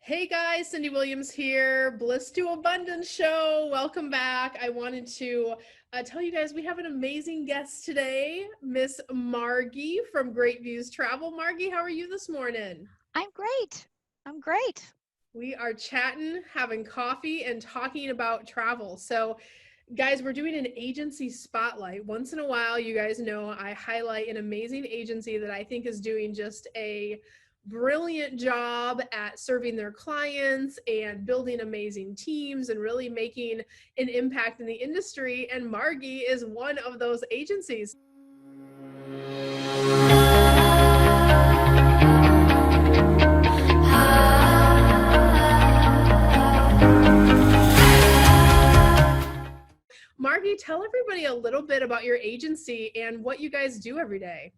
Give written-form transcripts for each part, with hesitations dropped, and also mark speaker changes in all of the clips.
Speaker 1: Hey guys, Cindy Williams here, Bliss to Abundance show. Welcome back. I wanted to tell you guys we have an amazing guest today, Miss Margie from Great Views Travel. Margie, how are you this morning?
Speaker 2: I'm great. I'm great.
Speaker 1: We are chatting, having coffee, and talking about travel. So, guys, we're doing an agency spotlight. Once in a while, you guys know I highlight an amazing agency that I think is doing just a brilliant job at serving their clients and building amazing teams and really making an impact in the industry. And Margie is one of those agencies. Margie, tell everybody a little bit about your agency and what you guys do every day.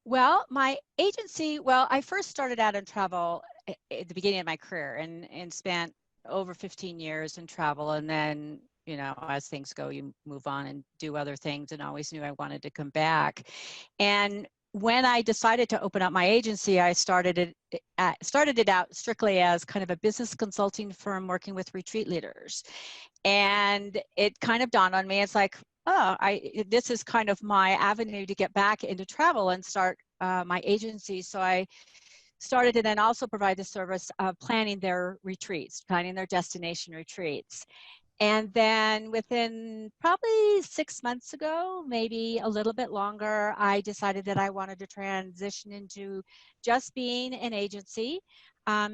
Speaker 2: Well, my agency, I first started out in travel at the beginning of my career and spent over 15 years in travel. And then, as things go, you move on and do other things, and always knew I wanted to come back. And when I decided to open up my agency, I started it out strictly as kind of a business consulting firm working with retreat leaders. And it kind of dawned on me, it's like, oh, this is kind of my avenue to get back into travel and start my agency. So I started to then also provide the service of planning their retreats, planning their destination retreats. And then within probably 6 months ago, maybe a little bit longer, I decided that I wanted to transition into just being an agency, uh,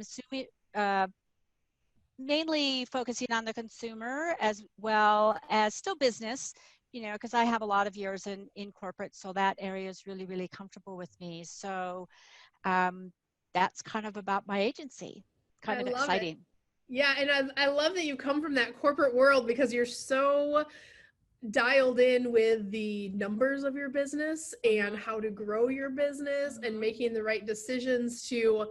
Speaker 2: mainly focusing on the consumer as well as still business, because I have a lot of years in corporate, so that area is really, really comfortable with me. So um, that's kind of about my agency. Kind
Speaker 1: I
Speaker 2: of
Speaker 1: love it.
Speaker 2: exciting.
Speaker 1: Yeah, and I love that you come from that corporate world because you're so dialed in with the numbers of your business and
Speaker 2: Mm-hmm.
Speaker 1: how to grow your business and
Speaker 2: Mm-hmm.
Speaker 1: making the right decisions to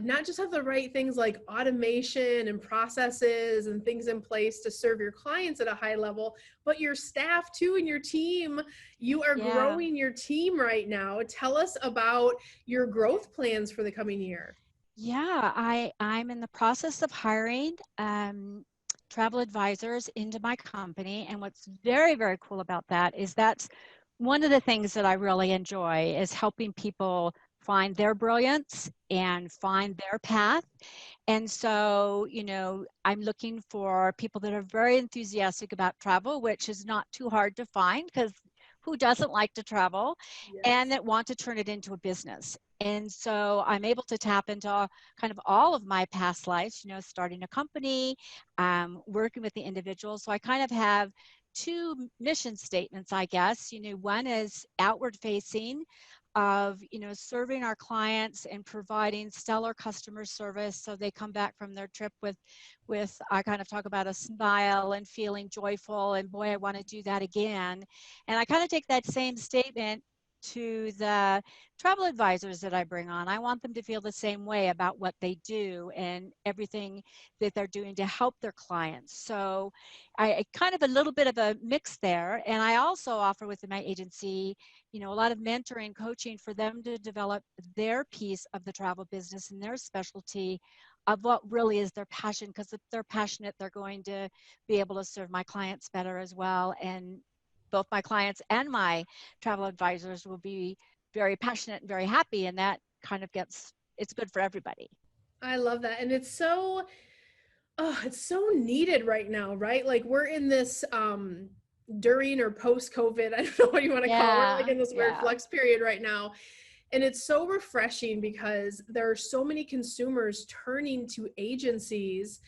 Speaker 1: not just have the right things like automation and processes and things in place to serve your clients at a high level, but your staff too and your team. You are
Speaker 2: Yeah.
Speaker 1: growing your team right now. Tell us about your growth plans for the coming year.
Speaker 2: Yeah, I'm in the process of hiring travel advisors into my company. And what's very, very cool about that is that's one of the things that I really enjoy is helping people find their brilliance and find their path. And so, I'm looking for people that are very enthusiastic about travel, which is not too hard to find because who doesn't like to travel, and
Speaker 1: Yes.
Speaker 2: that want to turn it into a business. And so I'm able to tap into kind of all of my past lives, starting a company, working with the individuals. So I kind of have two mission statements, I guess. One is outward facing, of serving our clients and providing stellar customer service so they come back from their trip with I kind of talk about a smile and feeling joyful, and boy, I want to do that again. And I kind of take that same statement to the travel advisors that I bring on. I want them to feel the same way about what they do and everything that they're doing to help their clients. So I kind of a little bit of a mix there. And I also offer within my agency, a lot of mentoring, coaching for them to develop their piece of the travel business and their specialty of what really is their passion. Because if they're passionate, they're going to be able to serve my clients better as well. And both my clients and my travel advisors will be very passionate and very happy. And that kind of it's good for everybody.
Speaker 1: I love that. And it's so needed right now, right? Like we're in this during or post COVID, I don't know what you want to call it. We're like
Speaker 2: Yeah,
Speaker 1: in this weird
Speaker 2: yeah.
Speaker 1: flex period right now. And it's so refreshing because there are so many consumers turning to agencies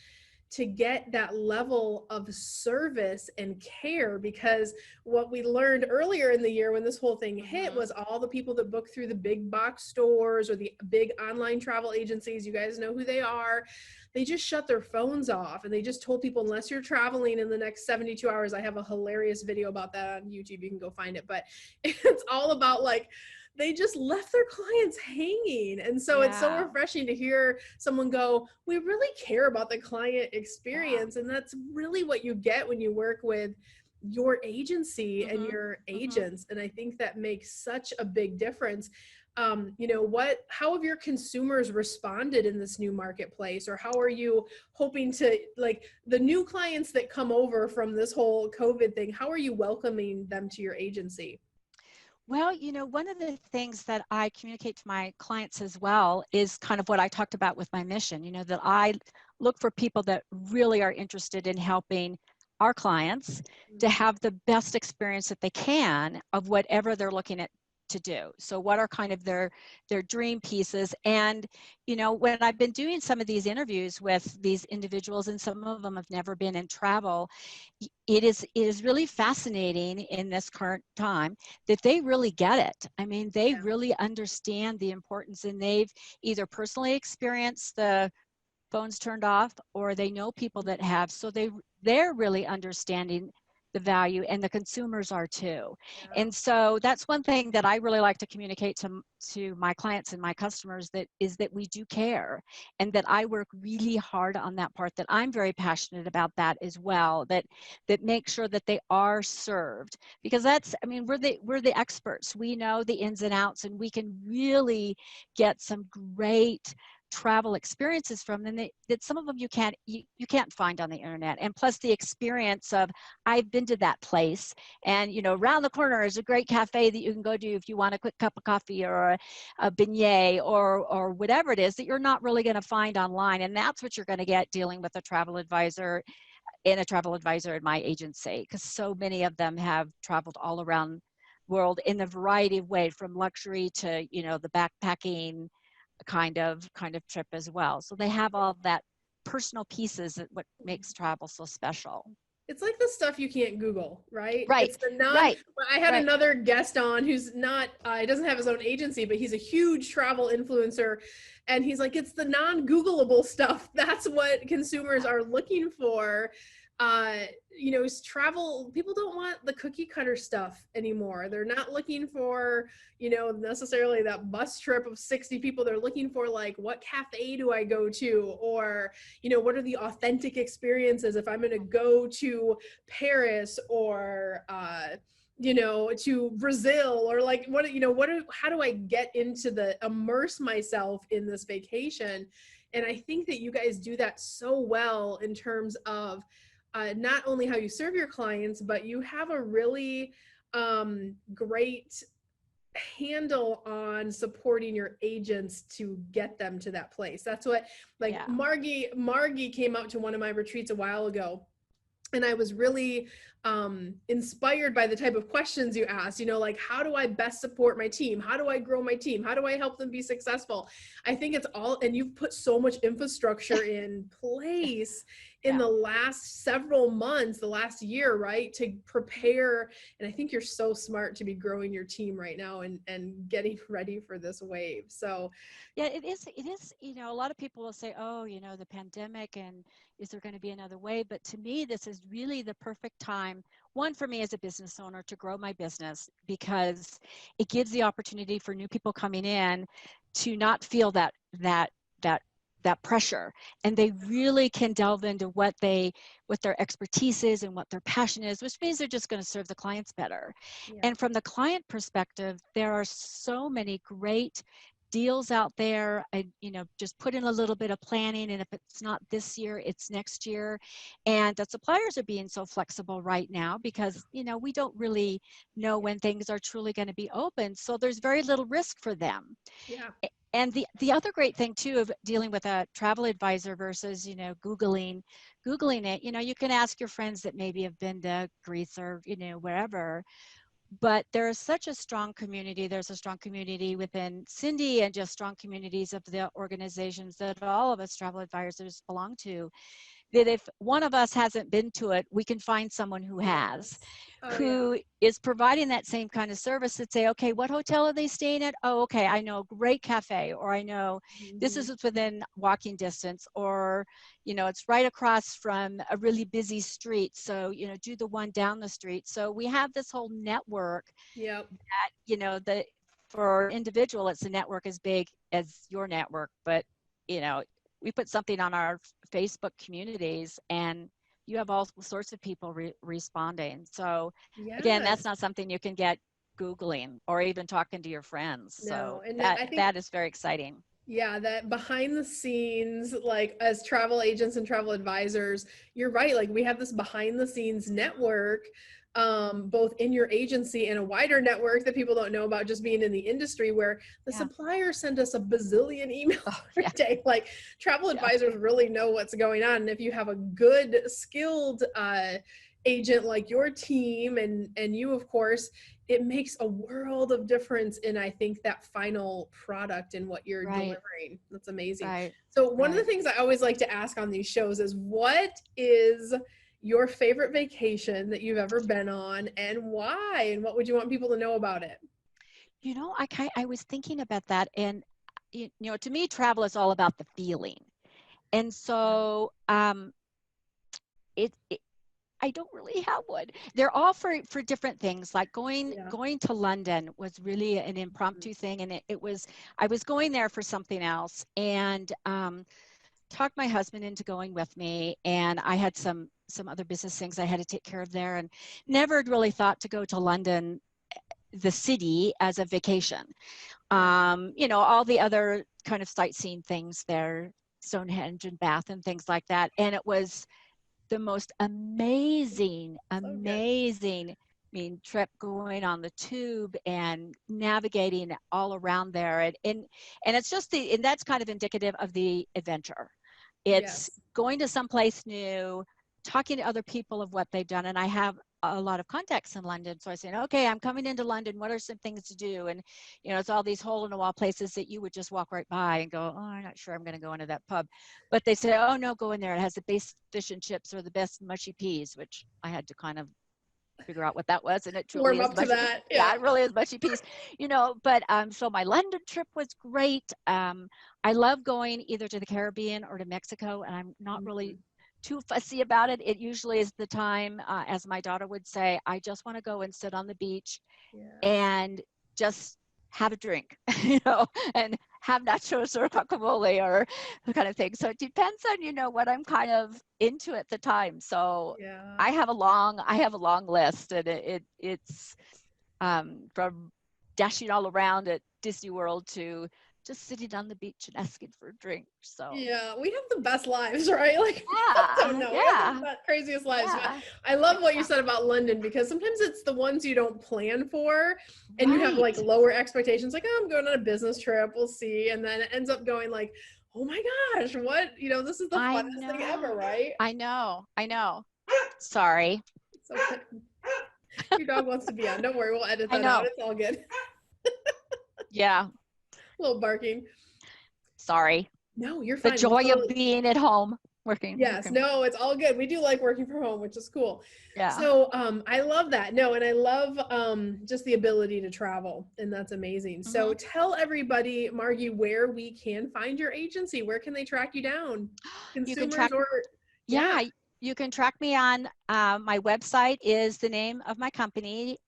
Speaker 1: to get that level of service and care, because what we learned earlier in the year when this whole thing hit
Speaker 2: Hmm.
Speaker 1: was all the people that book through the big box stores or the big online travel agencies, you guys know who they are, they just shut their phones off and they just told people unless you're traveling in the next 72 hours. I have a hilarious video about that on YouTube, you can go find it, but it's all about like they just left their clients hanging. And so it's so
Speaker 2: Yeah,
Speaker 1: refreshing to hear someone go, we really care about the client
Speaker 2: yeah.
Speaker 1: experience. And that's really what you get when you work with your agency and
Speaker 2: Hmm.
Speaker 1: your
Speaker 2: Hmm.
Speaker 1: agents. And I think that makes such a big difference. how have your consumers responded in this new marketplace, or how are you hoping to, like, the new clients that come over from this whole COVID thing, how are you welcoming them to your agency?
Speaker 2: Well, one of the things that I communicate to my clients as well is kind of what I talked about with my mission, that I look for people that really are interested in helping our clients to have the best experience that they can of whatever they're looking at to do. So what are kind of their dream pieces? And when I've been doing some of these interviews with these individuals, and some of them have never been in travel, it is really fascinating in this current time that they really get it. I mean, they
Speaker 1: Yeah.
Speaker 2: really understand the importance, and they've either personally experienced the phones turned off, or they know people that have. So they're really understanding the value, and the consumers are too.
Speaker 1: Yeah.
Speaker 2: And so that's one thing that I really like to communicate to my clients and my customers, that is that we do care, and that I work really hard on that part, that I'm very passionate about that as well, that make sure that they are served, because I mean, we're the experts. We know the ins and outs, and we can really get some great travel experiences from them that some of them you can't find on the internet. And plus the experience of, I've been to that place, and around the corner is a great cafe that you can go to if you want a quick cup of coffee, or a beignet, or whatever it is that you're not really going to find online. And that's what you're going to get dealing with a travel advisor in my agency, because so many of them have traveled all around world in a variety of ways, from luxury to the backpacking kind of trip as well. So they have all that personal pieces, that what makes travel so special.
Speaker 1: It's like the stuff you can't Google, right?
Speaker 2: Right,
Speaker 1: It's the non.
Speaker 2: right,
Speaker 1: I had
Speaker 2: right.
Speaker 1: another guest on who's not. He doesn't have his own agency, but he's a huge travel influencer, and he's like, it's the non-Googleable stuff. That's what consumers are looking for. uh Travel people don't want the cookie cutter stuff anymore. They're not looking for necessarily that bus trip of 60 people. They're looking for, like, what cafe do I go to, or what are the authentic experiences if I'm going to go to Paris, or to Brazil, or like how do I get into the immerse myself in this vacation. And I think that you guys do that so well in terms of not only how you serve your clients, but you have a really great handle on supporting your agents to get them to that place. That's what, like,
Speaker 2: Yeah.
Speaker 1: Margie came out to one of my retreats a while ago, and I was really inspired by the type of questions you asked, like, how do I best support my team? How do I grow my team? How do I help them be successful? I think it's all, and you've put so much infrastructure in place in
Speaker 2: Yeah.
Speaker 1: the last several months, the last year, right, to prepare. And I think you're so smart to be growing your team right now, and getting ready for this wave. So
Speaker 2: Yeah, it is. It is. A lot of people will say, "Oh, the pandemic, and is there going to be another wave?" But to me, this is really the perfect time. One, for me as a business owner, to grow my business, because it gives the opportunity for new people coming in to not feel that that pressure, and they really can delve into what their expertise is and what their passion is, which means they're just going to serve the clients better.
Speaker 1: yeah.
Speaker 2: And from the client perspective, there are so many great deals out there. Just put in a little bit of planning, and if it's not this year, it's next year. And the suppliers are being so flexible right now, because we don't really know when things are truly going to be open, so there's very little risk for them.
Speaker 1: Yeah.
Speaker 2: And the other great thing too of dealing with a travel advisor versus googling it, you can ask your friends that maybe have been to Greece, or wherever. But there is such a strong community. There's a strong community within Cindy, and just strong communities of the organizations that all of us travel advisors belong to, that if one of us hasn't been to it, we can find someone who has,
Speaker 1: Yes. Oh yeah.
Speaker 2: who is providing that same kind of service, that say, okay, what hotel are they staying at? Oh, okay, I know a great cafe, or I know this is within walking distance, or it's right across from a really busy street, so do the one down the street. So we have this whole network
Speaker 1: Yep.
Speaker 2: that the for individual, it's a network as big as your network, but we put something on our Facebook communities, and you have all sorts of people responding. So again, that's
Speaker 1: Yes.
Speaker 2: not something you can get Googling or even talking to your friends.
Speaker 1: No,
Speaker 2: So
Speaker 1: and
Speaker 2: that
Speaker 1: I think
Speaker 2: that is very exciting.
Speaker 1: yeah, that behind the scenes, like as travel agents and travel advisors, you're right. Like we have this behind the scenes network, both in your agency and a wider network that people don't know about just being in the industry, where the
Speaker 2: Yeah.
Speaker 1: suppliers send us a bazillion emails
Speaker 2: Oh,
Speaker 1: every
Speaker 2: yeah.
Speaker 1: day. Like travel
Speaker 2: Yeah.
Speaker 1: advisors really know what's going on. And if you have a good, skilled agent like your team and you, of course, it makes a world of difference in, I think, that final product and what you're
Speaker 2: Right.
Speaker 1: delivering. That's amazing.
Speaker 2: Right.
Speaker 1: So one of the
Speaker 2: Right.
Speaker 1: things I always like to ask on these shows is, what is your favorite vacation that you've ever been on and why, and what would you want people to know about it?
Speaker 2: I was thinking about that, and to me, travel is all about the feeling. And
Speaker 1: Yeah.
Speaker 2: so it I don't really have one. They're all for different things. Like
Speaker 1: Yeah.
Speaker 2: going to London was really an impromptu thing, and it was I was going there for something else, and talked my husband into going with me, and I had some other business things I had to take care of there, and never had really thought to go to London, the city, as a vacation.
Speaker 1: Yeah.
Speaker 2: All the other kind of sightseeing things there, Stonehenge and Bath and things like that, and it was the most amazing,
Speaker 1: So good.
Speaker 2: amazing, trip, going on the tube and navigating all around there. And it's just and that's kind of indicative of the adventure. It's
Speaker 1: Yes.
Speaker 2: going to someplace new, talking to other people of what they've done. And I have a lot of contacts in London. So I said, okay, I'm coming into London. What are some things to do? And, it's all these hole in the wall places that you would just walk right by and go, oh, I'm not sure I'm going to go into that pub. But they say, oh, no, go in there. It has the best fish and chips or the best mushy peas, which I had to kind of figure out what that was. And it truly
Speaker 1: Warm
Speaker 2: is
Speaker 1: up to
Speaker 2: mushy.
Speaker 1: that.
Speaker 2: Yeah,
Speaker 1: Yeah.
Speaker 2: it really is mushy peas, but so my London trip was great. I love going either to the Caribbean or to Mexico, and I'm not really
Speaker 1: Mhm.
Speaker 2: too fussy about it. It usually is the time, as my daughter would say, I just want to go and sit on the beach
Speaker 1: Yes.
Speaker 2: and just have a drink, and have nachos or guacamole or the kind of thing. So it depends on, what I'm kind of into at the time. So
Speaker 1: Yeah.
Speaker 2: I have a long list, and it's from dashing all around at Disney World to just sitting on the beach and asking for a drink. So
Speaker 1: Yeah, we have the best lives, right? Like people don't
Speaker 2: yeah,
Speaker 1: know. We have the
Speaker 2: yeah,
Speaker 1: craziest lives. But
Speaker 2: yeah,
Speaker 1: I love what you said
Speaker 2: exactly.
Speaker 1: about London, because sometimes it's the ones you don't plan for and you have like
Speaker 2: Right.
Speaker 1: lower expectations, like, oh, I'm going on a business trip, we'll see. And then it ends up going like, oh my gosh, what, this is the
Speaker 2: I
Speaker 1: funnest thing ever,
Speaker 2: know.
Speaker 1: right?
Speaker 2: I know. I know. Sorry.
Speaker 1: So your dog wants to be on. Don't worry, we'll edit
Speaker 2: I
Speaker 1: that out.
Speaker 2: know.
Speaker 1: It's all good.
Speaker 2: Yeah.
Speaker 1: A little barking.
Speaker 2: Sorry.
Speaker 1: No, you're
Speaker 2: The
Speaker 1: fine. We'll
Speaker 2: joy of
Speaker 1: totally.
Speaker 2: being at home, working,
Speaker 1: Yes,
Speaker 2: working.
Speaker 1: no, it's all good. We do like working from home, which is cool.
Speaker 2: Yeah.
Speaker 1: So I love that. No, and I love just the ability to travel, and that's amazing. So
Speaker 2: Hmm.
Speaker 1: tell everybody, Margie, where we can find your agency. Where can they track you down?
Speaker 2: You can
Speaker 1: Consumers
Speaker 2: track,
Speaker 1: or yeah.
Speaker 2: yeah, you can track me on my website is the name of my company,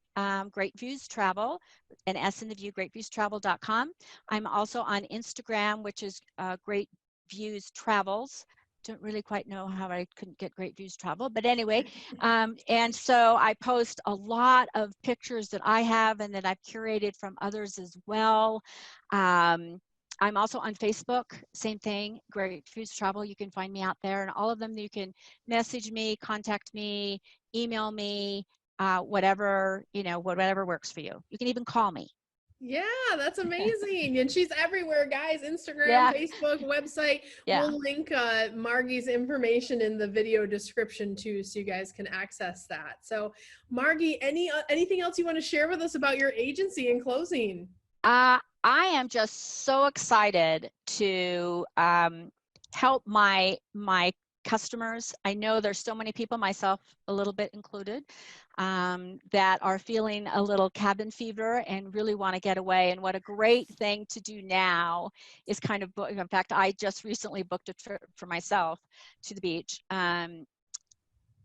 Speaker 2: Great Views Travel, an S in the view, greatviewstravel.com. I'm also on Instagram, which is Great Views Travels. Don't really quite know how I couldn't get Great Views Travel, but anyway. And so I post a lot of pictures that I have and that I've curated from others as well. I'm also on Facebook, same thing, Great Views Travel. You can find me out there, and all of them you can message me, contact me, email me, whatever works for you. You can even call me.
Speaker 1: Yeah, that's amazing. And she's everywhere, guys. Instagram,
Speaker 2: Yeah,
Speaker 1: Facebook, website.
Speaker 2: yeah.
Speaker 1: We'll link Margie's information in the video description too, so you guys can access that. So Margie, anything else you want to share with us about your agency in closing?
Speaker 2: I am just so excited to help my customers. I know there's so many people, myself a little bit included, that are feeling a little cabin fever and really want to get away. And what a great thing to do now is kind of book. In fact, I just recently booked a trip for myself to the beach.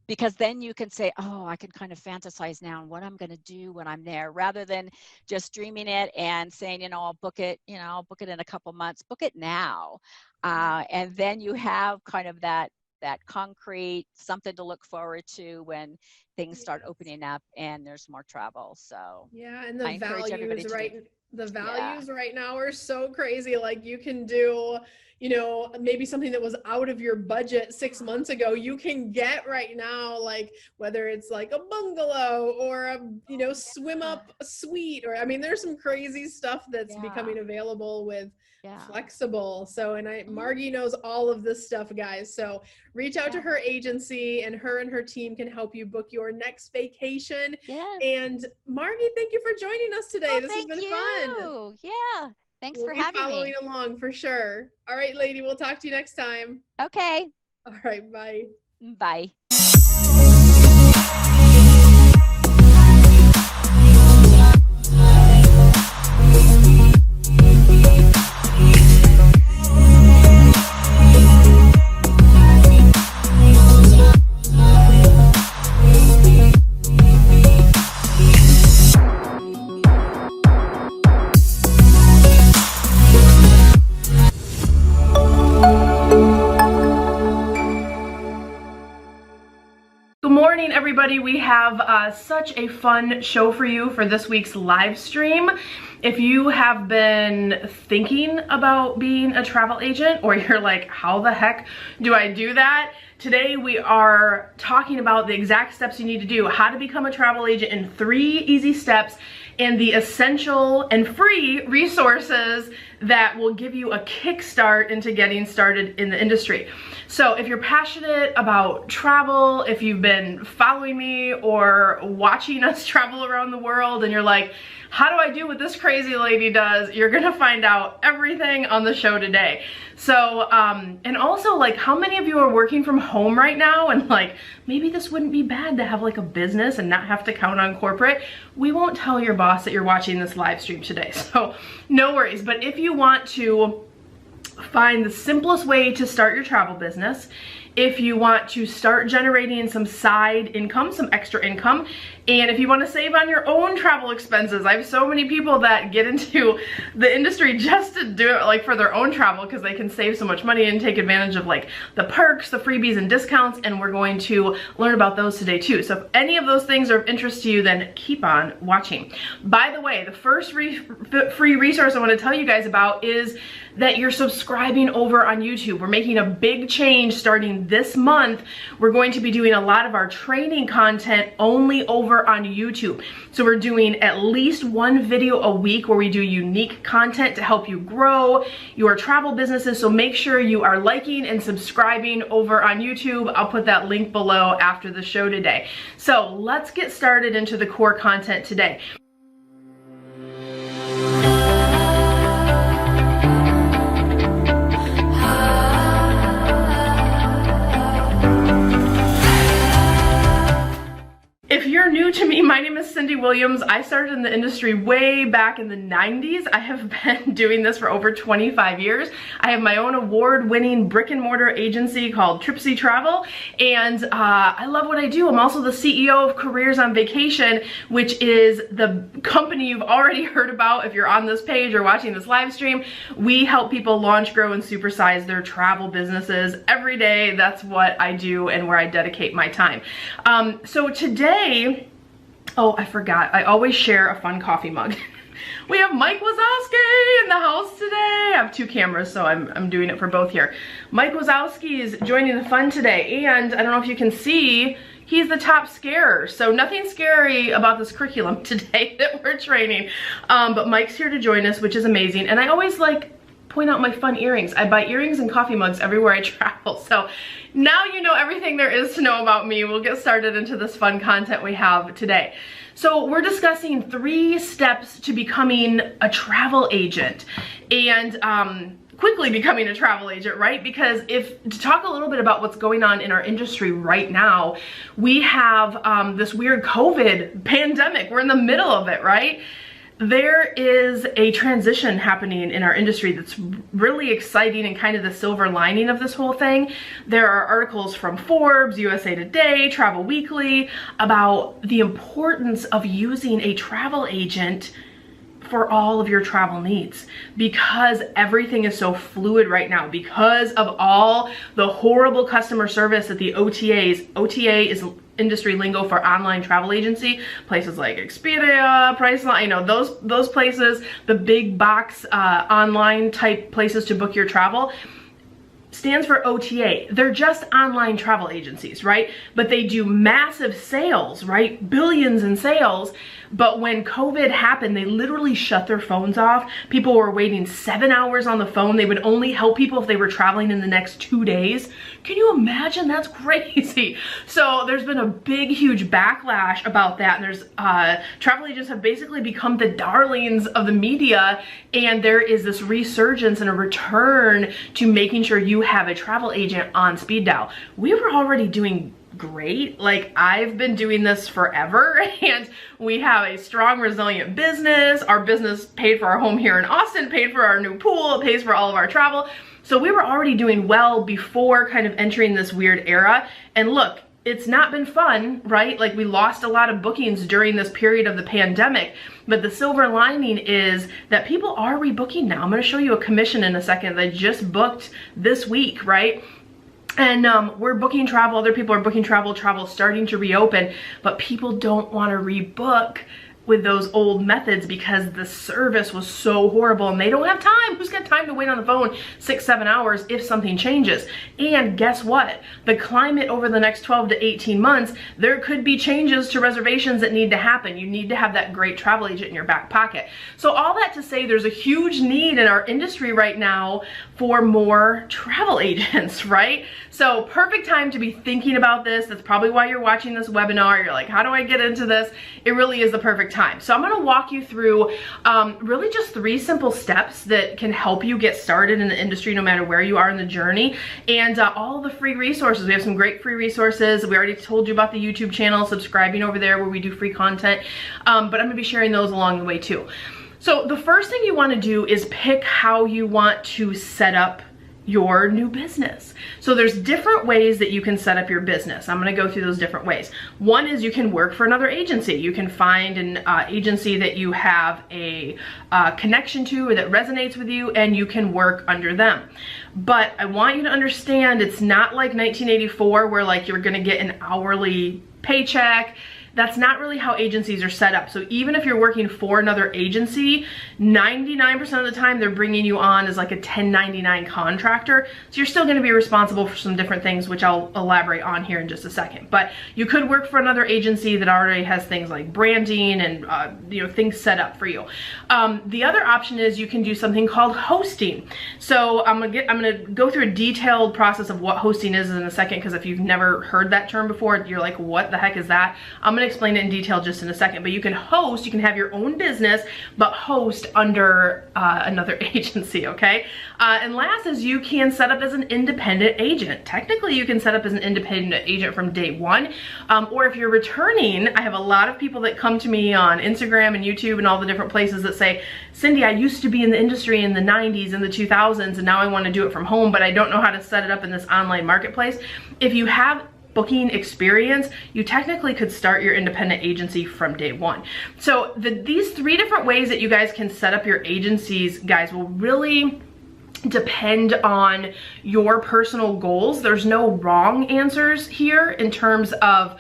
Speaker 2: Because then you can say, oh, I can kind of fantasize now on what I'm going to do when I'm there, rather than just dreaming it and saying, I'll book it in a couple months. Book it now. And then you have kind of that that concrete, something to look forward to when things start opening up and there's more travel. So
Speaker 1: yeah, and
Speaker 2: I encourage everybody to do.
Speaker 1: The
Speaker 2: Yeah.
Speaker 1: values right now are so crazy. Like you can do, you know, maybe something that was out of your budget 6 months ago, you can get right now, like whether it's like a bungalow or a, you know, swim up suite, or I mean, there's some crazy stuff that's becoming available with flexible. So, and Margie knows all of this stuff, guys. So reach out to her agency, and her team can help you book your next vacation. And Margie, thank you for joining us today. This has been fun.
Speaker 2: Yeah. Thanks for having me.
Speaker 1: We'll be following along for sure. All right, lady, we'll talk to you next time.
Speaker 2: Okay.
Speaker 1: All right, bye.
Speaker 2: Bye.
Speaker 3: Everybody, we have such a fun show for you for this week's live stream. If you have been thinking about being a travel agent, or you're like, how the heck do I do that? Today we are talking about the exact steps you need to do, how to become a travel agent in 3 easy steps, and the essential and free resources that will give you a kickstart into getting started in the industry. So if you're passionate about travel, if you've been following me or watching us travel around the world and you're like, how do I do what this crazy lady does? You're gonna find out everything on the show today. So, and also, like, how many of you are working from home right now and like, maybe this wouldn't be bad to have like a business and not have to count on corporate? We won't tell your boss that you're watching this live stream today, so no worries. But if you want to find the simplest way to start your travel business, if you want to start generating some side income, some extra income, and if you want to save on your own travel expenses. I have so many people that get into the industry just to do it like for their own travel because they can save so much money and take advantage of like the perks, the freebies and discounts, and we're going to learn about those today too. So if any of those things are of interest to you, then keep on watching. By the way, the first free resource I want to tell you guys about is that you're subscribing over on YouTube. We're making a big change starting this month. We're going to be doing a lot of our training content only over on YouTube. So we're doing at least 1 video a week where we do unique content to help you grow your travel businesses. So make sure you are liking and subscribing over on YouTube. I'll put that link below after the show today. So let's get started into the core content today. If you're new to me, my name is Cindy Williams. I started in the industry way back in the 90s. I have been doing this for over 25 years. I have my own award-winning brick and mortar agency called Tripsy Travel, and I love what I do. I'm also the CEO of Careers on Vacation, which is the company you've already heard about if you're on this page or watching this live stream. We help people launch, grow, and supersize their travel businesses every day. That's what I do and where I dedicate my time. So today, oh, I forgot. I always share a fun coffee mug. We have Mike Wazowski in the house today. I have 2 cameras, so I'm doing it for both here. Mike Wazowski is joining the fun today, and I don't know if you can see, he's the top scarer. So nothing scary about this curriculum today that we're training. But Mike's here to join us, which is amazing. And I always like point out my fun earrings. I buy earrings and coffee mugs everywhere I travel. So now you know everything there is to know about me. We'll get started into this fun content we have today. So we're discussing 3 steps to becoming a travel agent and quickly becoming a travel agent, right? Because to talk a little bit about what's going on in our industry right now, we have this weird COVID pandemic. We're in the middle of it, right? There is a transition happening in our industry that's really exciting and kind of the silver lining of this whole thing. There are articles from Forbes, USA Today, Travel Weekly about the importance of using a travel agent for all of your travel needs, because everything is so fluid right now because of all the horrible customer service that the OTAs, OTA is industry lingo for online travel agency, places like Expedia, Priceline, you know, those places, the big box online type places to book your travel, stands for OTA. They're just online travel agencies, right? But they do massive sales, right? Billions in sales. But when COVID happened, they literally shut their phones off. People were waiting 7 hours on the phone. They would only help people if they were traveling in the next 2 days. Can you imagine? That's crazy. So there's been a big, huge backlash about that. And there's travel agents have basically become the darlings of the media. And there is this resurgence and a return to making sure you have a travel agent on speed dial. We were already doing great. Like, I've been doing this forever, and we have a strong, resilient business. Our business paid for our home here in Austin, paid for our new pool, it pays for all of our travel. So we were already doing well before kind of entering this weird era. And look, it's not been fun, right? Like, we lost a lot of bookings during this period of the pandemic, but the silver lining is that people are rebooking now. I'm going to show you a commission in a second that I just booked this week, right? And we're booking travel, other people are booking travel, travel's starting to reopen, but people don't want to rebook with those old methods because the service was so horrible and they don't have time. Who's got time to wait on the phone 6-7 hours if something changes? And guess what? The climate over the next 12 to 18 months, there could be changes to reservations that need to happen. You need to have that great travel agent in your back pocket. So all that to say, there's a huge need in our industry right now for more travel agents, right? So perfect time to be thinking about this. That's probably why you're watching this webinar. You're like, how do I get into this? It really is the perfect time. So I'm going to walk you through really just 3 simple steps that can help you get started in the industry no matter where you are in the journey, and all the free resources. We have some great free resources. We already told you about the YouTube channel, subscribing over there where we do free content, but I'm going to be sharing those along the way too. So the first thing you want to do is pick how you want to set up your new business. So there's different ways that you can set up your business. I'm going to go through those different ways. One is you can work for another agency. You can find an agency that you have a connection to or that resonates with you, and you can work under them. But I want you to understand, it's not like 1984 where like you're going to get an hourly paycheck. That's not really how agencies are set up. So even if you're working for another agency, 99% of the time they're bringing you on as like a 1099 contractor. So you're still going to be responsible for some different things, which I'll elaborate on here in just a second. But you could work for another agency that already has things like branding and you know, things set up for you. The other option is you can do something called hosting. So I'm gonna go through a detailed process of what hosting is in a second, because if you've never heard that term before, you're like, what the heck is that? I'm gonna explain it in detail just in a second. But you can host, you can have your own business, but host under another agency, okay? And last is you can set up as an independent agent. Technically, you can set up as an independent agent from day one, or if you're returning, I have a lot of people that come to me on Instagram and YouTube and all the different places that say, Cindy, I used to be in the industry in the 90s and the 2000s, and now I want to do it from home, but I don't know how to set it up in this online marketplace. If you have booking experience, you technically could start your independent agency from day one. So these 3 different ways that you guys can set up your agencies, guys, will really depend on your personal goals. There's no wrong answers here in terms of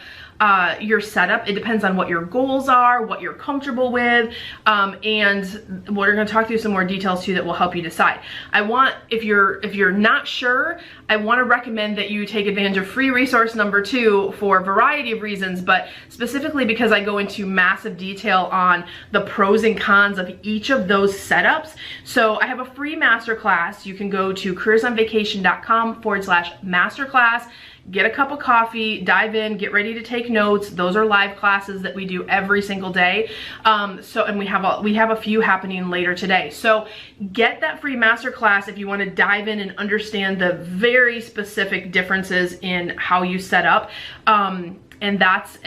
Speaker 3: your setup. It depends on what your goals are, what you're comfortable with, and we're going to talk through some more details too that will help you decide. If you're not sure, I want to recommend that you take advantage of free resource number 2 for a variety of reasons, but specifically because I go into massive detail on the pros and cons of each of those setups. So I have a free masterclass. You can go to careersonvacation.com/masterclass. Get a cup of coffee, dive in, get ready to take notes. Those are live classes that we do every single day. And we have a few happening later today. So get that free masterclass if you want to dive in and understand the very specific differences in how you set up. And that's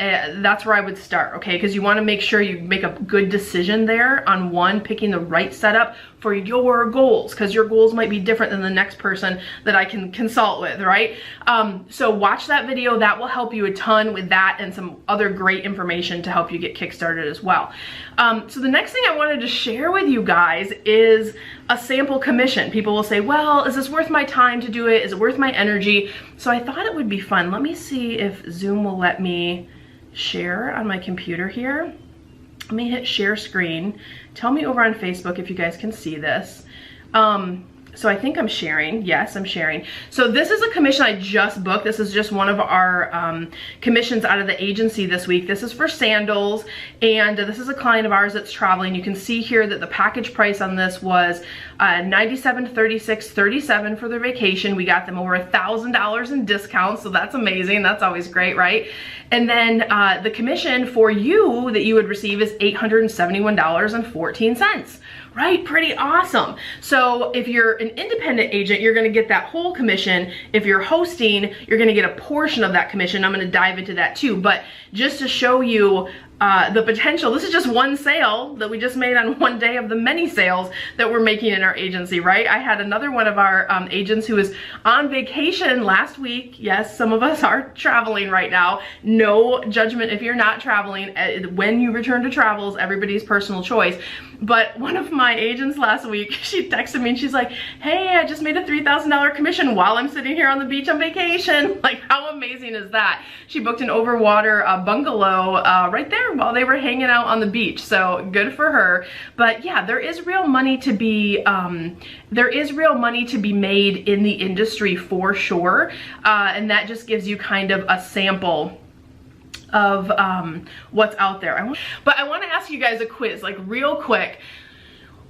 Speaker 3: where I would start, okay? Because you want to make sure you make a good decision there on picking the right setup for your goals, because your goals might be different than the next person that I can consult with, right? So watch that video. That will help you a ton with that and some other great information to help you get kickstarted as well. So the next thing I wanted to share with you guys is a sample commission. People will say, well, is this worth my time to do it? Is it worth my energy? So I thought it would be fun. Let me see if Zoom will let me share on my computer here. Let me hit share screen. Tell me over on Facebook if you guys can see this. So I think I'm sharing. Yes, I'm sharing. So this is a commission I just booked. This is just one of our commissions out of the agency this week. This is for sandals, and this is a client of ours that's traveling. You can see here that the package price on this was $97.36.37 for their vacation. We got them over $1,000 in discounts, so that's amazing. That's always great, right? And then the commission for you that you would receive is $871.14. Right? Pretty awesome. So if you're an independent agent, you're going to get that whole commission. If you're hosting, you're going to get a portion of that commission. I'm going to dive into that too. But just to show you the potential, this is just one sale that we just made on one day of the many sales that we're making in our agency, right? I had another one of our agents who was on vacation last week. Yes, some of us are traveling right now. No judgment if you're not traveling. When you return to travels, everybody's personal choice. But one of my agents last week, she texted me and she's like, hey, I just made a $3,000 commission while I'm sitting here on the beach on vacation. Like, how amazing is that? She booked an overwater bungalow right there while they were hanging out on the beach. So good for her. But yeah, there is real money to be made in the industry for sure. And that just gives you kind of a sample of what's out there. But I want to ask you guys a quiz, like real quick.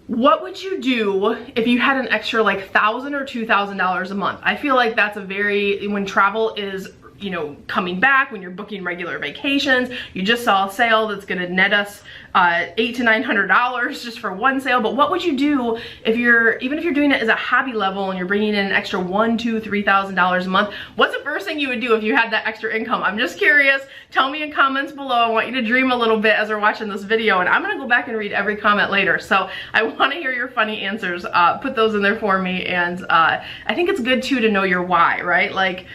Speaker 3: What would you do if you had an extra like $1,000 or $2,000 a month? I feel like that's a very, when travel is, you know, coming back, when you're booking regular vacations, you just saw a sale that's going to net us $800 to $900 just for one sale. But what would you do if even if you're doing it as a hobby level and you're bringing in an extra $1,000, $2,000, $3,000 a month? What's the first thing you would do if you had that extra income? I'm just curious. Tell me in comments below. I want you to dream a little bit as we're watching this video, and I'm going to go back and read every comment later. So I want to hear your funny answers. Put those in there for me. And I think it's good too to know your why, right? Like,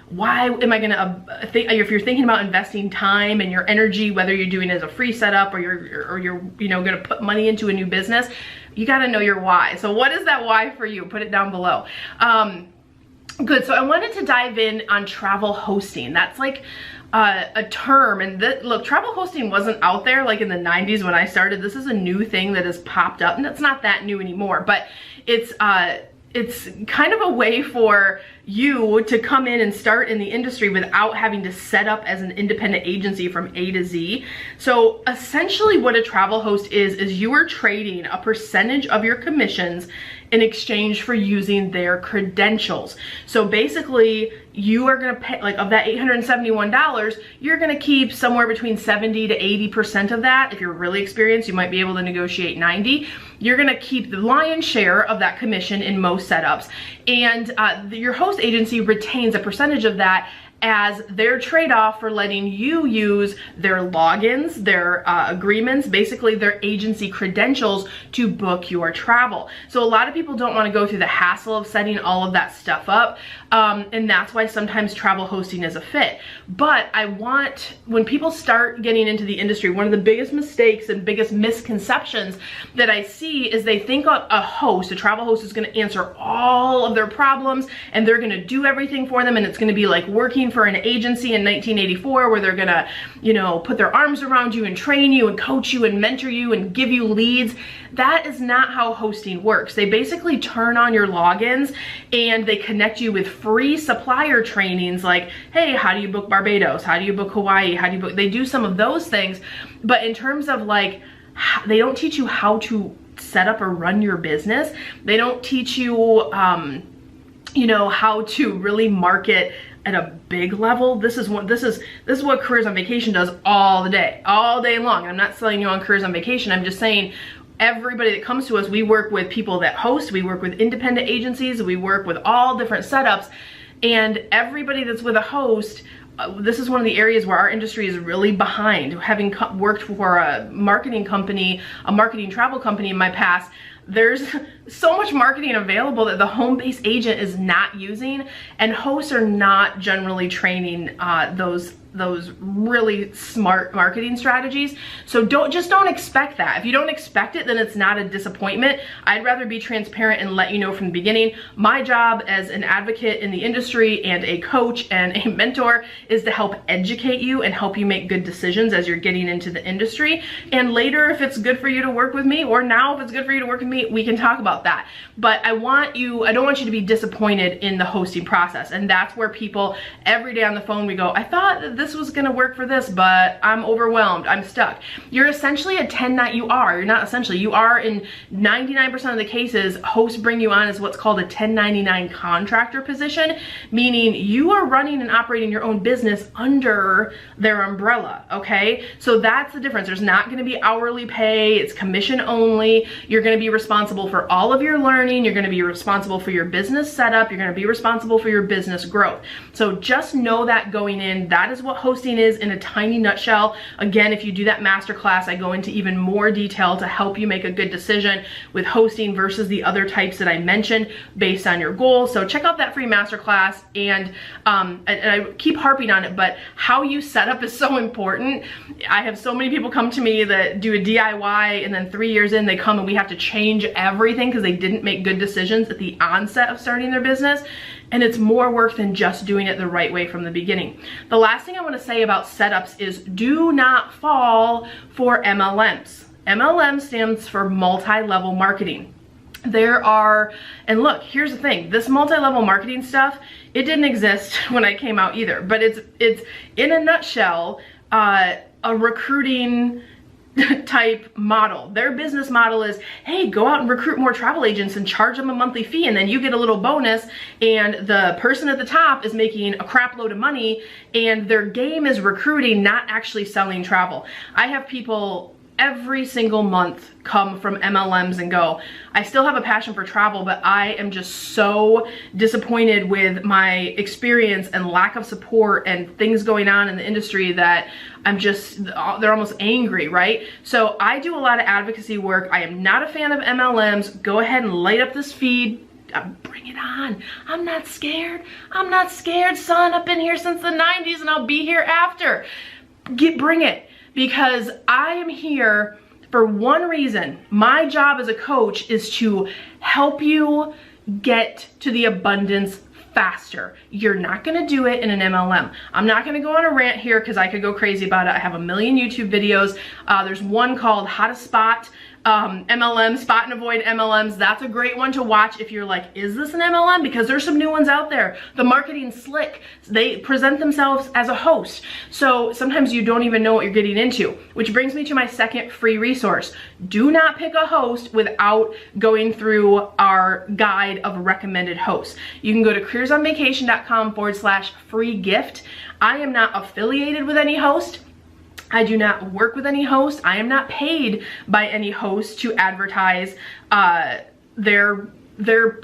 Speaker 3: why am I gonna if you're thinking about investing time and your energy, whether you're doing it as a free setup or you're you know, gonna put money into a new business, you got to know your why. So what is that why for you? Put it down below. Good. So I wanted to dive in on travel hosting. That's like a term, and look, travel hosting wasn't out there like in the 90s when I started. This is a new thing that has popped up, and it's not that new anymore, but it's kind of a way for you to come in and start in the industry without having to set up as an independent agency from A to Z. So essentially what a travel host is you are trading a percentage of your commissions in exchange for using their credentials. So basically you are gonna pay, like of that $871, you're gonna keep somewhere between 70 to 80% of that. If you're really experienced, you might be able to negotiate 90. You're gonna keep the lion's share of that commission in most setups. And your host agency retains a percentage of that as their trade-off for letting you use their logins, their agreements, basically their agency credentials to book your travel. So a lot of people don't want to go through the hassle of setting all of that stuff up, and that's why sometimes travel hosting is a fit. But when people start getting into the industry, one of the biggest mistakes and biggest misconceptions that I see is they think a travel host is going to answer all of their problems and they're going to do everything for them, and it's going to be like working for an agency in 1984 where they're gonna, you know, put their arms around you and train you and coach you and mentor you and give you leads. That is not how hosting works. They basically turn on your logins and they connect you with free supplier trainings like, hey, how do you book Barbados? How do you book Hawaii? How do you book? They do some of those things, but in terms of like, they don't teach you how to set up or run your business. They don't teach you, you know, how to really market at a big level. This is what Careers on Vacation does all day long. I'm not selling you on Careers on Vacation. I'm just saying everybody that comes to us, we work with people that host, we work with independent agencies, we work with all different setups, and everybody that's with a host, this is one of the areas where our industry is really behind. Having worked for a marketing company, a marketing travel company in my past, there's so much marketing available that the home-based agent is not using, and hosts are not generally training those really smart marketing strategies. So don't expect that. If you don't expect it, then it's not a disappointment. I'd rather be transparent and let you know from the beginning. My job as an advocate in the industry and a coach and a mentor is to help educate you and help you make good decisions as you're getting into the industry. And later, if it's good for you to work with me, or now if it's good for you to work with me, we can talk about that. But I don't want you to be disappointed in the hosting process. And that's where people every day on the phone, we go, I thought that this was gonna work for this, but I'm overwhelmed, I'm stuck. You're essentially a 10-9, you're not essentially, you are in 99% of the cases, hosts bring you on as what's called a 1099 contractor position, meaning you are running and operating your own business under their umbrella, okay? So that's the difference. There's not gonna be hourly pay, it's commission only. You're gonna be responsible for all of your learning, you're gonna be responsible for your business setup, you're gonna be responsible for your business growth. So just know that going in, that is what hosting is in a tiny nutshell. Again, if you do that masterclass, I go into even more detail to help you make a good decision with hosting versus the other types that I mentioned based on your goals. So check out that free masterclass, and I keep harping on it, but how you set up is so important. I have so many people come to me that do a DIY, and then 3 years in they come and we have to change everything because they didn't make good decisions at the onset of starting their business. And it's more work than just doing it the right way from the beginning. The last thing I want to say about setups is do not fall for MLMs. MLM stands for multi-level marketing. And look, here's the thing, this multi-level marketing stuff, it didn't exist when I came out either, but it's in a nutshell, a recruiting type model. Their business model is, hey, go out and recruit more travel agents and charge them a monthly fee, and then you get a little bonus, and the person at the top is making a crap load of money, and their game is recruiting, not actually selling travel. I have people every single month come from MLMs and go, I still have a passion for travel, but I am just so disappointed with my experience and lack of support and things going on in the industry that they're almost angry, right? So I do a lot of advocacy work. I am not a fan of MLMs. Go ahead and light up this feed. Bring it on. I'm not scared. I'm not scared, son. I've been here since the 90s and I'll be here after. Bring it. Because I am here for one reason. My job as a coach is to help you get to the abundance faster. You're not gonna do it in an MLM. I'm not gonna go on a rant here because I could go crazy about it. I have a million YouTube videos. There's one called How to Spot MLM, Spot and Avoid MLMs. That's a great one to watch if you're like, is this an MLM? Because there's some new ones out there. The marketing's slick. They present themselves as a host. So sometimes you don't even know what you're getting into, which brings me to my second free resource. Do not pick a host without going through our guide of recommended hosts. You can go to careersonvacation.com/free gift. I am not affiliated with any host. I do not work with any host. I am not paid by any host to advertise their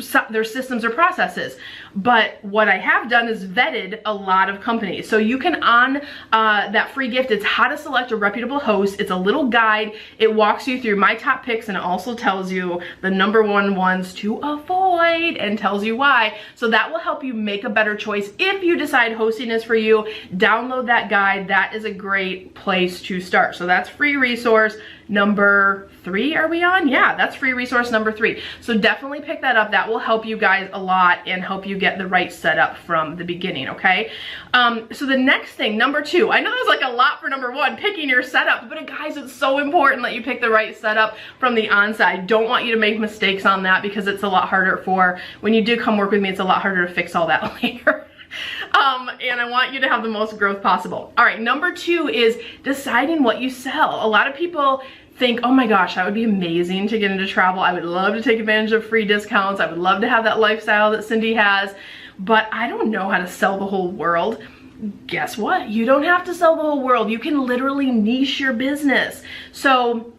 Speaker 3: systems or processes. But what I have done is vetted a lot of companies. So you can, on that free gift, it's how to select a reputable host. It's a little guide. It walks you through my top picks, and it also tells you the #1 ones to avoid and tells you why. So that will help you make a better choice. If you decide hosting is for you, download that guide. That is a great place to start. So that's free resource number 3. Are we on? Yeah, that's free resource number 3. So definitely pick that up. That will help you guys a lot and help you get the right setup from the beginning, okay? So the next thing, number 2, I know there's like a lot for number 1, picking your setup, but guys, it's so important that you pick the right setup from the onset. I don't want you to make mistakes on that because it's a lot harder when you do come work with me, it's a lot harder to fix all that later. And I want you to have the most growth possible. All right, number 2 is deciding what you sell. A lot of people think, oh my gosh, that would be amazing to get into travel. I would love to take advantage of free discounts. I would love to have that lifestyle that Cindy has, but I don't know how to sell the whole world. Guess what? You don't have to sell the whole world. You can literally niche your business. So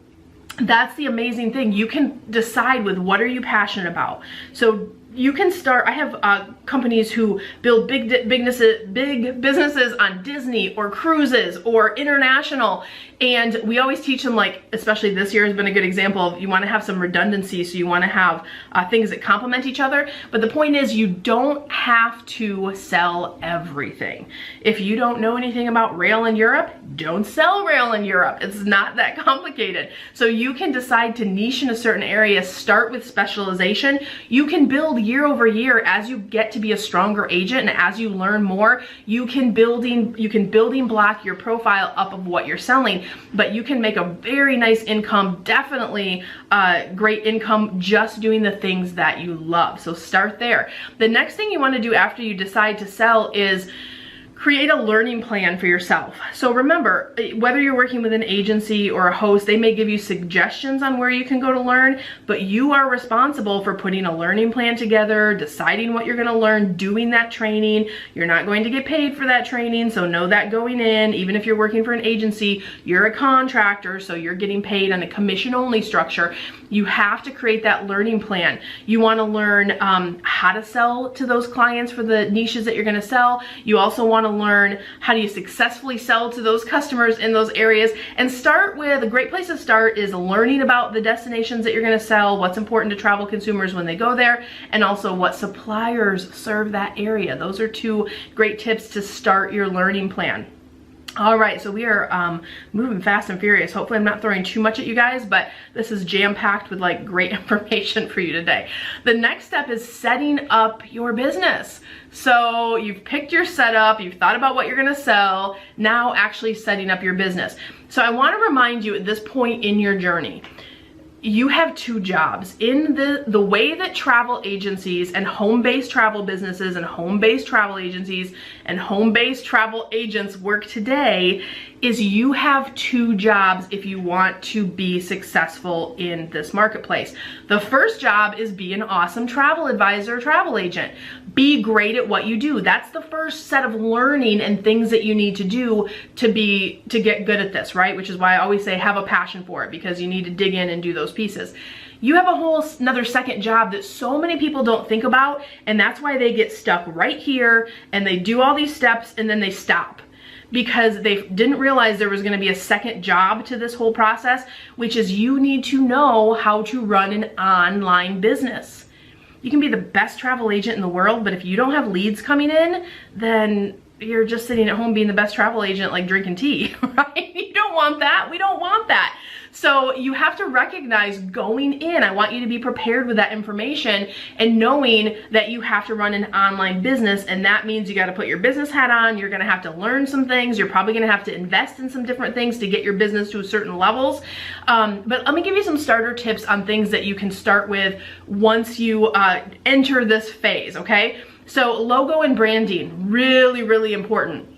Speaker 3: that's the amazing thing. You can decide with what are you passionate about. So you can start, I have companies who build big businesses on Disney or cruises or international. And we always teach them, like, especially this year has been a good example of, you want to have some redundancy, so you want to have things that complement each other. But the point is, you don't have to sell everything. If you don't know anything about rail in Europe, don't sell rail in Europe. It's not that complicated. So you can decide to niche in a certain area, start with specialization. You can build year over year as you get to be a stronger agent, and as you learn more, you can building block your profile up of what you're selling. But you can make a very nice income, definitely great income, just doing the things that you love. So start there. The next thing you want to do after you decide to sell is create a learning plan for yourself. So remember, whether you're working with an agency or a host, they may give you suggestions on where you can go to learn, but you are responsible for putting a learning plan together, deciding what you're going to learn, doing that training. You're not going to get paid for that training, so know that going in. Even if you're working for an agency, you're a contractor, so you're getting paid on a commission-only structure. You have to create that learning plan. You want to learn how to sell to those clients for the niches that you're going to sell. You also want to learn how do you successfully sell to those customers in those areas, and start with, a great place to start is learning about the destinations that you're going to sell, what's important to travel consumers when they go there, and also what suppliers serve that area. Those are two great tips to start your learning plan. All right, so we are moving fast and furious. Hopefully I'm not throwing too much at you guys, but this is jam-packed with like great information for you today. The next step is setting up your business. So you've picked your setup, you've thought about what you're gonna sell, now actually setting up your business. So I wanna remind you at this point in your journey, you have two jobs. In the way that travel agencies and home-based travel businesses and home-based travel agencies and home-based travel agents work today is you have two jobs if you want to be successful in this marketplace. The first job is be an awesome travel advisor, travel agent. Be great at what you do. That's the first set of learning and things that you need to do to get good at this, right? Which is why I always say have a passion for it, because you need to dig in and do those pieces. You have a whole another second job that so many people don't think about, and that's why they get stuck right here and they do all these steps and then they stop, because they didn't realize there was going to be a second job to this whole process, which is you need to know how to run an online business. You can be the best travel agent in the world, but if you don't have leads coming in, then you're just sitting at home being the best travel agent, like drinking tea, right? You don't want that. We don't want that. So you have to recognize going in, I want you to be prepared with that information and knowing that you have to run an online business, and that means you got to put your business hat on. You're going to have to learn some things. You're probably going to have to invest in some different things to get your business to certain levels. But let me give you some starter tips on things that you can start with once you enter this phase, okay? So logo and branding, really, really important.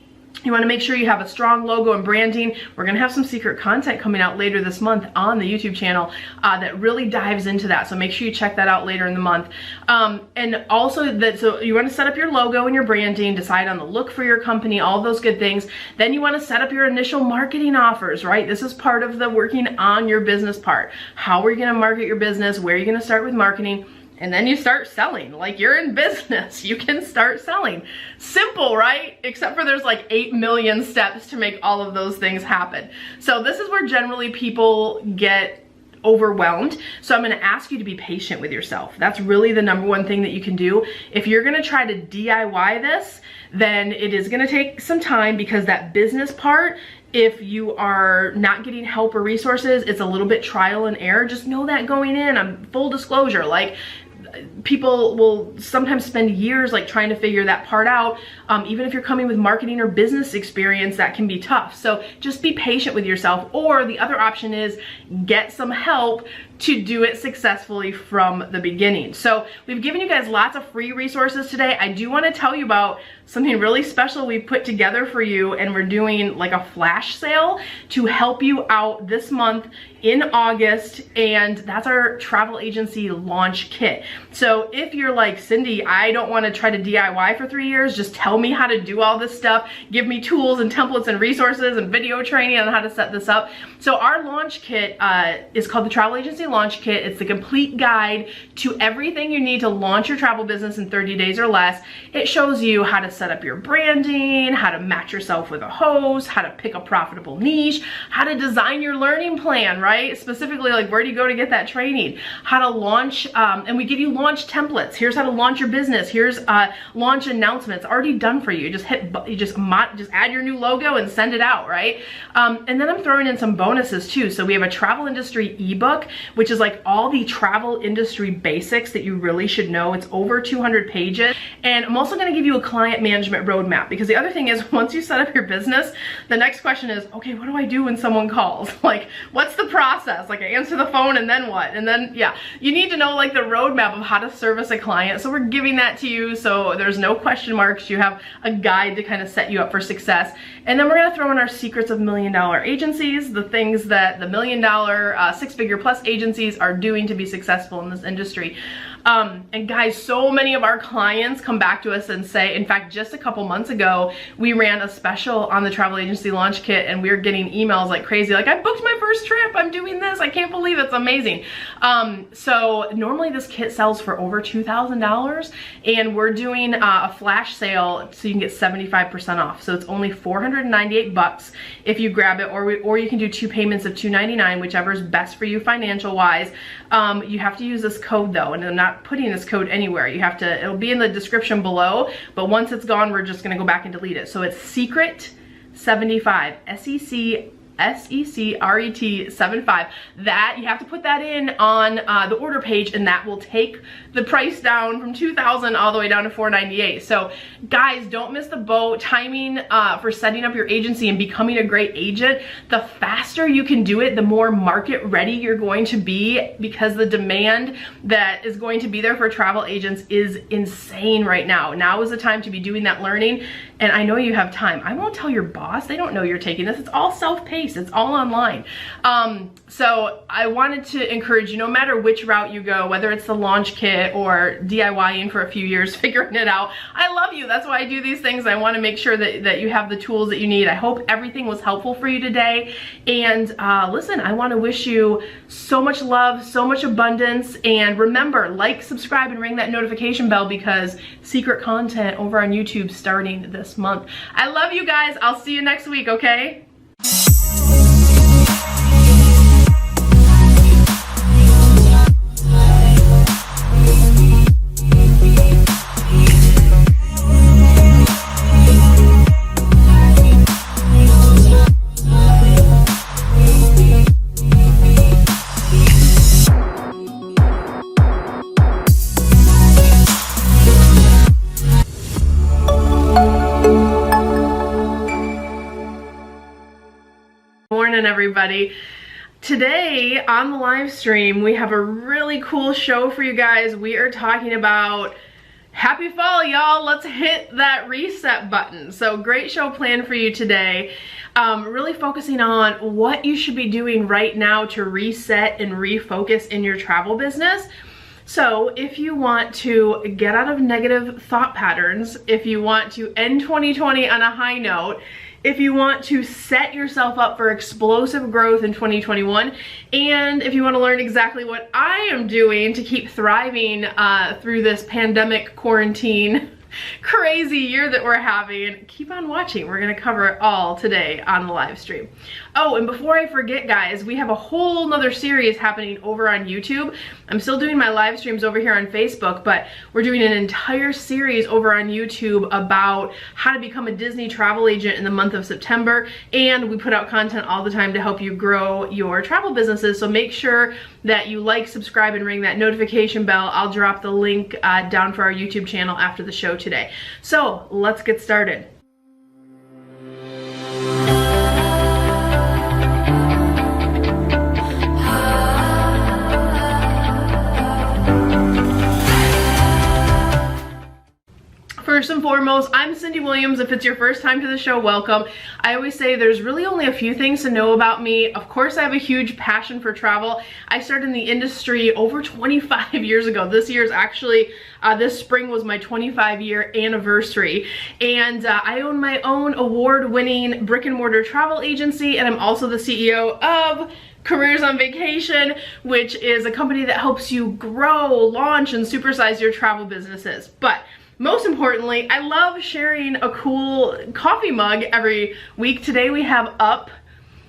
Speaker 3: You want to make sure you have a strong logo and branding. We're going to have some secret content coming out later this month on the YouTube channel that really dives into that. So make sure you check that out later in the month. And also, so you want to set up your logo and your branding, decide on the look for your company, all those good things. Then you want to set up your initial marketing offers, right? This is part of the working on your business part. How are you going to market your business? Where are you going to start with marketing? And then you start selling. Like, you're in business, you can start selling. Simple, right? Except for there's like 8 million steps to make all of those things happen. So this is where generally people get overwhelmed. So I'm gonna ask you to be patient with yourself. That's really the number one thing that you can do. If you're gonna try to DIY this, then it is gonna take some time, because that business part, if you are not getting help or resources, it's a little bit trial and error. Just know that going in. I'm full disclosure, like, people will sometimes spend years like trying to figure that part out. Even if you're coming with marketing or business experience, that can be tough. So just be patient with yourself. Or the other option is get some help to do it successfully from the beginning. So we've given you guys lots of free resources today. I do want to tell you about something really special we've put together for you, and we're doing like a flash sale to help you out this month in August, and that's our travel agency launch kit. So if you're like, Cindy, I don't want to try to DIY for 3 years, just tell me how to do all this stuff, give me tools and templates and resources and video training on how to set this up. So our launch kit is called the Travel Agency Agency Launch Kit. It's the complete guide to everything you need to launch your travel business in 30 days or less. It shows you how to set up your branding, how to match yourself with a host, how to pick a profitable niche, how to design your learning plan, right? Specifically, like where do you go to get that training, how to launch, and we give you launch templates. Here's how to launch your business. Here's launch announcements already done for you. Just add your new logo and send it out, right? And then I'm throwing in some bonuses too. So we have a travel industry ebook, which is like all the travel industry basics that you really should know. It's over 200 pages. And I'm also going to give you a client management roadmap, because the other thing is, once you set up your business, the next question is, okay, what do I do when someone calls? Like, what's the process? Like, I answer the phone and then what? And then, yeah, you need to know like the roadmap of how to service a client. So we're giving that to you. So there's no question marks. You have a guide to kind of set you up for success. And then we're going to throw in our secrets of $1 million agencies, the things that the $1 million, six-figure plus agencies are doing to be successful in this industry. And guys, so many of our clients come back to us and say, in fact, just a couple months ago, we ran a special on the Travel Agency Launch Kit, and we were getting emails like crazy, like, I booked my first trip, I'm doing this, I can't believe it's amazing. So normally this kit sells for over $2,000, and we're doing a flash sale so you can get 75% off. So it's only $498 if you grab it, or you can do 2 payments of $299, whichever is best for you financial wise. You have to use this code though, and I'm not putting this code anywhere. You have to, it'll be in the description below, but once it's gone, we're just gonna go back and delete it. So it's secret 75, SECRET 75. That you have to put that in on the order page, and that will take the price down from $2,000 all the way down to $498. So guys, don't miss the boat. Timing for setting up your agency and becoming a great agent, the faster you can do it, the more market ready you're going to be, because the demand that is going to be there for travel agents is insane right now. Now is the time to be doing that learning, and I know you have time. I won't tell your boss. They don't know you're taking this. It's all self-paced. It's all online. So I wanted to encourage you, no matter which route you go, whether it's the launch kit or DIYing for a few years, figuring it out. I love you. That's why I do these things. I want to make sure that you have the tools that you need. I hope everything was helpful for you today. And listen, I want to wish you so much love, so much abundance. And remember, like, subscribe, and ring that notification bell, because secret content over on YouTube starting this month. I love you guys. I'll see you next week, okay? Morning, everybody. Today on the live stream, we have a really cool show for you guys. We are talking about happy fall, y'all. Let's hit that reset button. So great show planned for you today. Really focusing on what you should be doing right now to reset and refocus in your travel business. So if you want to get out of negative thought patterns, if you want to end 2020 on a high note, if you want to set yourself up for explosive growth in 2021, and if you want to learn exactly what I am doing to keep thriving through this pandemic quarantine crazy year that we're having, keep on watching. We're going to cover it all today on the live stream. Oh, and before I forget, guys, we have a whole nother series happening over on YouTube. I'm still doing my live streams over here on Facebook, but we're doing an entire series over on YouTube about how to become a Disney travel agent in the month of September, and we put out content all the time to help you grow your travel businesses. So make sure that you like, subscribe, and ring that notification bell. I'll drop the link down for our YouTube channel after the show today. So let's get started. First and foremost, I'm Cindy Williams. If it's your first time to the show, welcome. I always say there's really only a few things to know about me. Of course, I have a huge passion for travel. I started in the industry over 25 years ago. This year is actually, this spring was my 25-year anniversary. And I own my own award-winning brick and mortar travel agency, and I'm also the CEO of Careers on Vacation, which is a company that helps you grow, launch, and supersize your travel businesses. But most importantly, I love sharing a cool coffee mug every week. Today we have Up,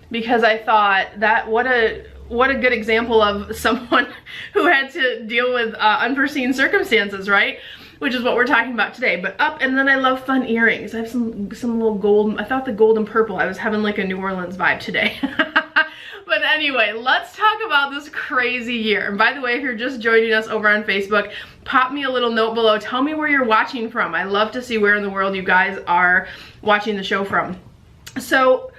Speaker 3: because I thought that what a good example of someone who had to deal with unforeseen circumstances, right? Which is what we're talking about today. But Up, and then I love fun earrings. I have some little gold. I thought the gold and purple, I was having like a New Orleans vibe today. But anyway, let's talk about this crazy year. And by the way, if you're just joining us over on Facebook, pop me a little note below. Tell me where you're watching from. I love to see where in the world you guys are watching the show from. So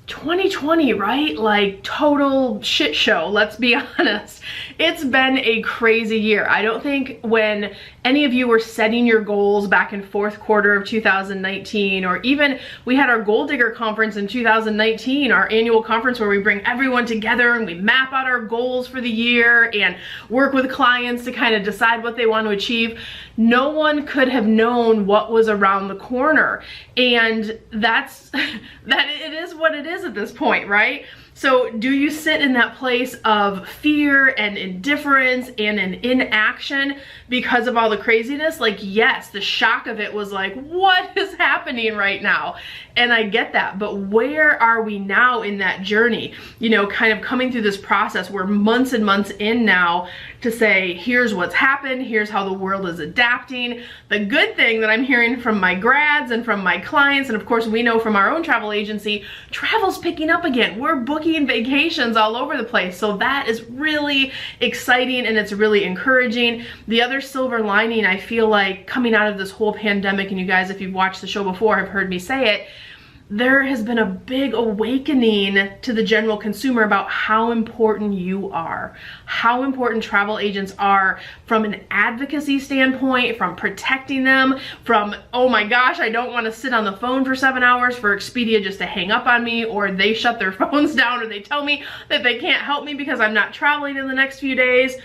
Speaker 3: 2020, right? Like total shit show, let's be honest. It's been a crazy year. I don't think when any of you were setting your goals back in fourth quarter of 2019, or even we had our Goal Digger conference in 2019, our annual conference where we bring everyone together and we map out our goals for the year and work with clients to kind of decide what they want to achieve. No one could have known what was around the corner. And that it is what it is at this point, right? So do you sit in that place of fear and indifference and an inaction because of all the craziness? Like, yes, the shock of it was like, what is happening right now? And I get that, but where are we now in that journey? You know, kind of coming through this process. We're months and months in now to say, here's what's happened, here's how the world is adapting. The good thing that I'm hearing from my grads and from my clients, and of course we know from our own travel agency, travel's picking up again. We're booking vacations all over the place. So that is really exciting and it's really encouraging. The other silver lining, I feel like, coming out of this whole pandemic, and you guys, if you've watched the show before, have heard me say it, there has been a big awakening to the general consumer about how important you are, how important travel agents are from an advocacy standpoint, from protecting them, from, oh my gosh, I don't want to sit on the phone for 7 hours for Expedia just to hang up on me, or they shut their phones down, or they tell me that they can't help me because I'm not traveling in the next few days,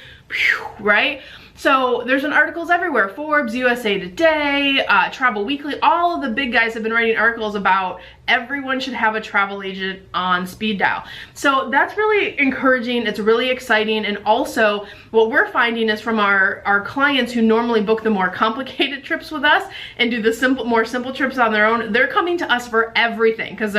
Speaker 3: right? So there's articles everywhere. Forbes, USA Today, Travel Weekly, all of the big guys have been writing articles about everyone should have a travel agent on speed dial. So that's really encouraging. It's really exciting. And also what we're finding is from our clients who normally book the more complicated trips with us and do the more simple trips on their own, they're coming to us for everything because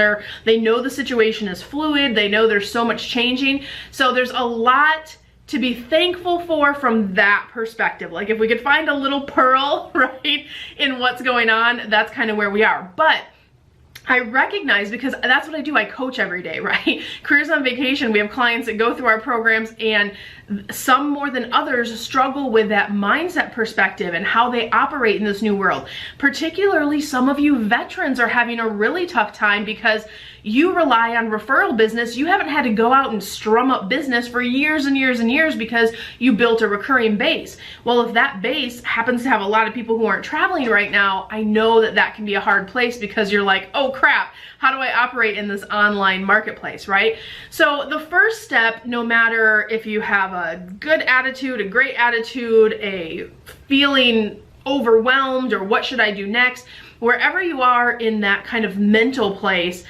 Speaker 3: they know the situation is fluid. They know there's so much changing. So there's a lot to be thankful for from that perspective. Like if we could find a little pearl, right, in what's going on, that's kind of where we are. But I recognize, because that's what I do, I coach every day, right? Careers on Vacation, we have clients that go through our programs, and some more than others struggle with that mindset perspective and how they operate in this new world. Particularly some of you veterans are having a really tough time because you rely on referral business. You haven't had to go out and strum up business for years and years and years because you built a recurring base. Well, if that base happens to have a lot of people who aren't traveling right now, I know that that can be a hard place because you're like, oh crap, how do I operate in this online marketplace, right? So the first step, no matter if you have a good attitude, a great attitude, a feeling overwhelmed, or what should I do next, wherever you are in that kind of mental place,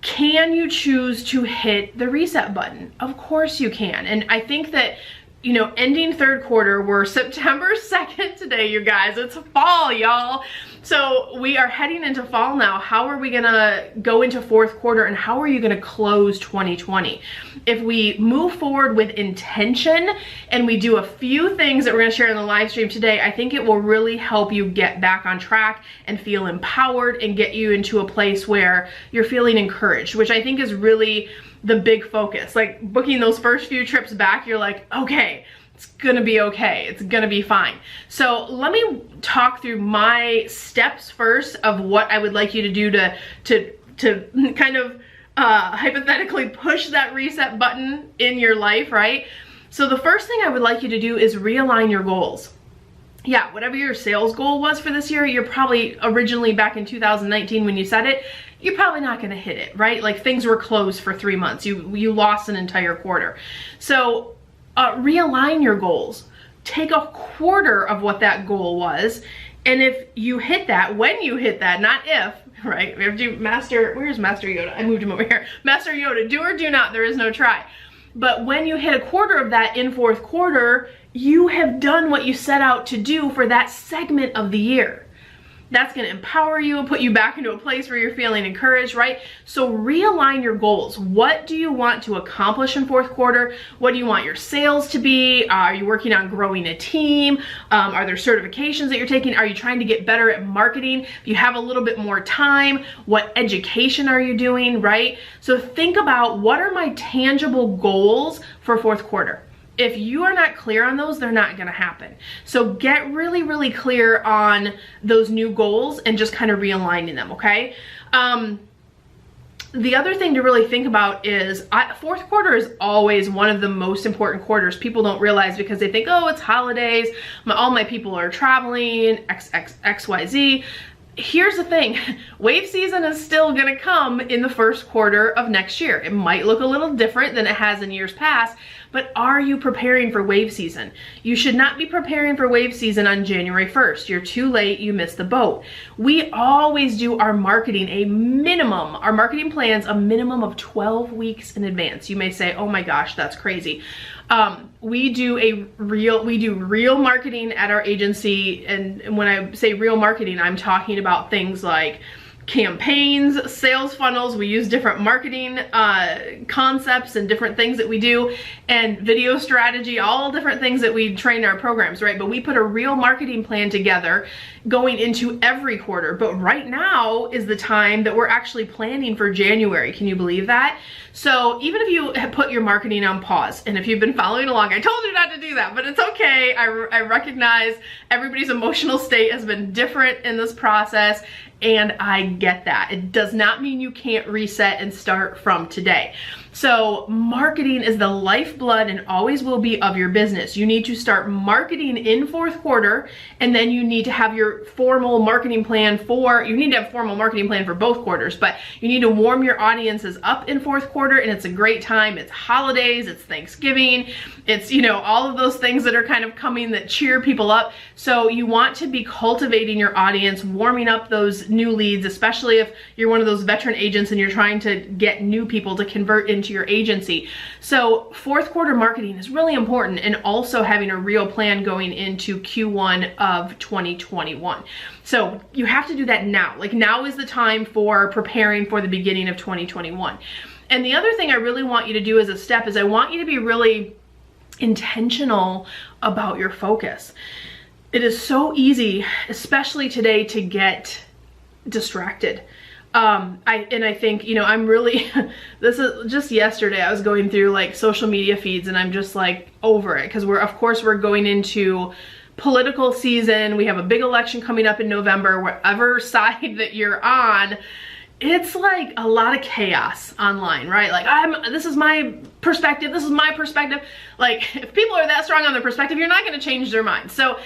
Speaker 3: can you choose to hit the reset button? Of course you can. And I think that, you know, ending third quarter, we're September 2nd today, you guys. It's fall, y'all. So we are heading into fall now. How are we gonna go into fourth quarter, and how are you gonna close 2020? If we move forward with intention and we do a few things that we're gonna share in the live stream today, I think it will really help you get back on track and feel empowered and get you into a place where you're feeling encouraged, which I think is really the big focus. Like booking those first few trips back, you're like, okay, it's gonna be okay, it's gonna be fine. So let me talk through my steps first of what I would like you to do to kind of hypothetically push that reset button in your life, right? So the first thing I would like you to do is realign your goals. yeah, whatever your sales goal was for this year, you're probably originally back in 2019 when you set it, you're probably not going to hit it, right? Like things were closed for 3 months. You lost an entire quarter. So realign your goals. Take a quarter of what that goal was. And if you hit that, when you hit that, not if, right? We have to do Master, where's Master Yoda? I moved him over here. Master Yoda, do or do not, there is no try. But when you hit a quarter of that in fourth quarter, you have done what you set out to do for that segment of the year. That's going to empower you and put you back into a place where you're feeling encouraged, right? So realign your goals. What do you want to accomplish in fourth quarter? What do you want your sales to be? Are you working on growing a team? Are there certifications that you're taking? Are you trying to get better at marketing? If you have a little bit more time, what education are you doing, right? So think about, what are my tangible goals for fourth quarter? If you are not clear on those, they're not going to happen. So get really, really clear on those new goals and just kind of realigning them, okay? The other thing to really think about is fourth quarter is always one of the most important quarters. People don't realize because they think, oh, it's holidays, all my people are traveling, XYZ. Here's the thing, wave season is still gonna come in the first quarter of next year. It might look a little different than it has in years past, but are you preparing for wave season? You should not be preparing for wave season on January 1st. You're too late, you missed the boat. We always do our marketing our marketing plans a minimum of 12 weeks in advance. You may say, oh my gosh, that's crazy. We do real marketing at our agency, and when I say real marketing, I'm talking about things like campaigns, sales funnels. We use different marketing concepts and different things that we do, and video strategy, all different things that we train our programs, right? But we put a real marketing plan together going into every quarter. But right now is the time that we're actually planning for January. Can you believe that? So even if you have put your marketing on pause, and if you've been following along, I told you not to do that, but it's okay. I recognize everybody's emotional state has been different in this process, and I get that. It does not mean you can't reset and start from today. So marketing is the lifeblood and always will be of your business. You need to start marketing in fourth quarter, and then you need to have your formal marketing plan you need to have a formal marketing plan for both quarters, but you need to warm your audiences up in fourth quarter, and it's a great time. It's holidays, it's Thanksgiving, it's, you know, all of those things that are kind of coming that cheer people up. So you want to be cultivating your audience, warming up those new leads, especially if you're one of those veteran agents and you're trying to get new people to convert into your agency. So fourth quarter marketing is really important, and also having a real plan going into Q1 of 2021. So you have to do that now. Like, now is the time for preparing for the beginning of 2021. And the other thing I really want you to do as a step is I want you to be really intentional about your focus. It is so easy, especially today, to get distracted. I think, you know, I'm really, this is just yesterday, I was going through like social media feeds, and I'm just like over it, because of course we're going into political season. We have a big election coming up in November. Whatever side that you're on, it's like a lot of chaos online, right? Like, this is my perspective, this is my perspective. Like, if people are that strong on their perspective, you're not gonna change their mind. So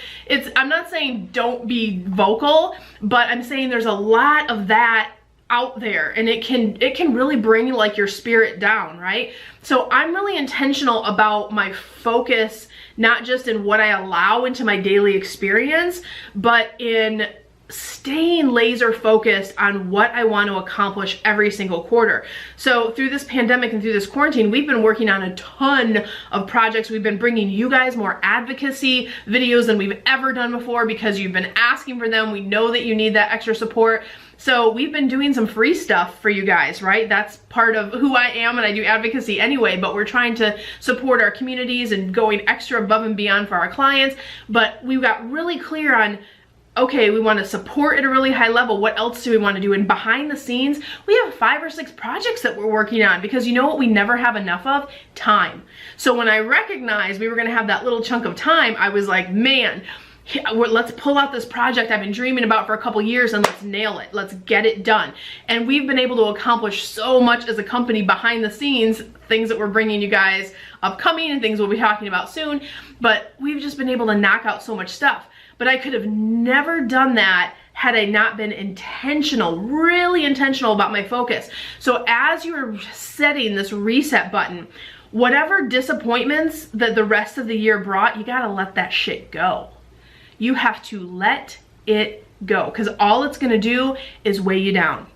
Speaker 3: I'm not saying don't be vocal, but I'm saying there's a lot of that out there, and it can really bring like your spirit down, right? So I'm really intentional about my focus, not just in what I allow into my daily experience, but in staying laser focused on what I want to accomplish every single quarter. So through this pandemic and through this quarantine, we've been working on a ton of projects. We've been bringing you guys more advocacy videos than we've ever done before, because you've been asking for them. We know that you need that extra support. So we've been doing some free stuff for you guys, right? That's part of who I am, and I do advocacy anyway, but we're trying to support our communities and going extra above and beyond for our clients. But we got really clear on, okay, we want to support at a really high level. What else do we want to do? And behind the scenes, we have 5 or 6 projects that we're working on, because you know what we never have enough of? Time. So when I recognized we were going to have that little chunk of time, I was like, man, let's pull out this project I've been dreaming about for a couple years, and let's nail it. Let's get it done. And we've been able to accomplish so much as a company behind the scenes, things that we're bringing you guys upcoming and things we'll be talking about soon. But we've just been able to knock out so much stuff. but I could have never done that had I not been intentional, really intentional about my focus. So as you're setting this reset button, whatever disappointments that the rest of the year brought, you gotta let that shit go. You have to let it go, because all it's gonna do is weigh you down,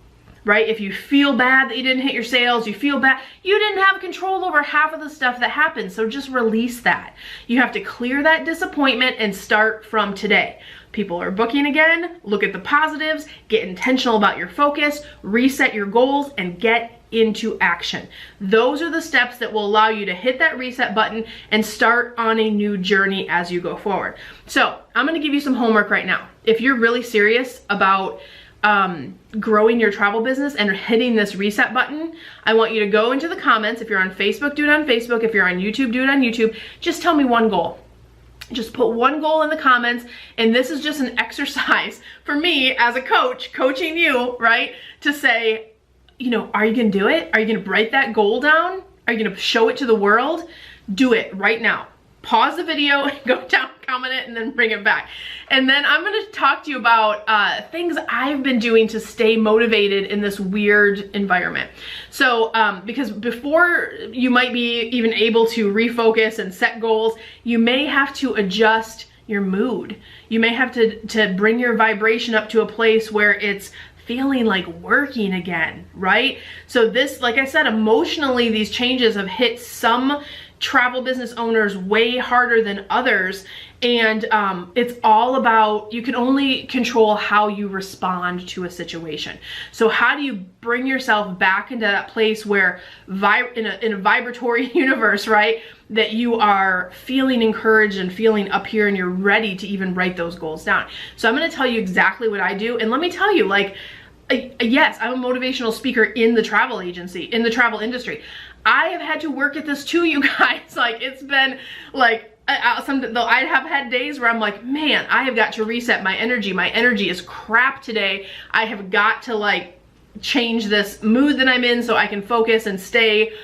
Speaker 3: right? If you feel bad that you didn't hit your sales, you feel bad, you didn't have control over half of the stuff that happened, so just release that. You have to clear that disappointment and start from today. People are booking again, look at the positives, get intentional about your focus, reset your goals, and get into action. Those are the steps that will allow you to hit that reset button and start on a new journey as you go forward. So I'm gonna give you some homework right now. If you're really serious about growing your travel business and hitting this reset button, I want you to go into the comments. If you're on Facebook, do it on Facebook. If you're on YouTube, do it on YouTube. Just tell me one goal. Just put one goal in the comments, and this is just an exercise for me as a coach, coaching you, right? To say, you know, are you gonna do it? Are you gonna write that goal down? Are you gonna show it to the world? Do it right now. Pause the video, go down, comment it, and then bring it back. And then I'm gonna talk to you about things I've been doing to stay motivated in this weird environment. So, because before you might be even able to refocus and set goals, you may have to adjust your mood. You may have to bring your vibration up to a place where it's feeling like working again, right? So this, like I said, emotionally, these changes have hit some travel business owners way harder than others, and it's all about, you can only control how you respond to a situation. So how do you bring yourself back into that place where in a vibratory universe, right, that you are feeling encouraged and feeling up here and you're ready to even write those goals down. So I'm going to tell you exactly what I do, and let me tell you, like, yes, I'm a motivational speaker in the travel agency, in the travel industry. I have had to work at this too, you guys. Like, it's been like, though I have had days where I'm like, man, I have got to reset my energy. My energy is crap today. I have got to like change this mood that I'm in so I can focus and stay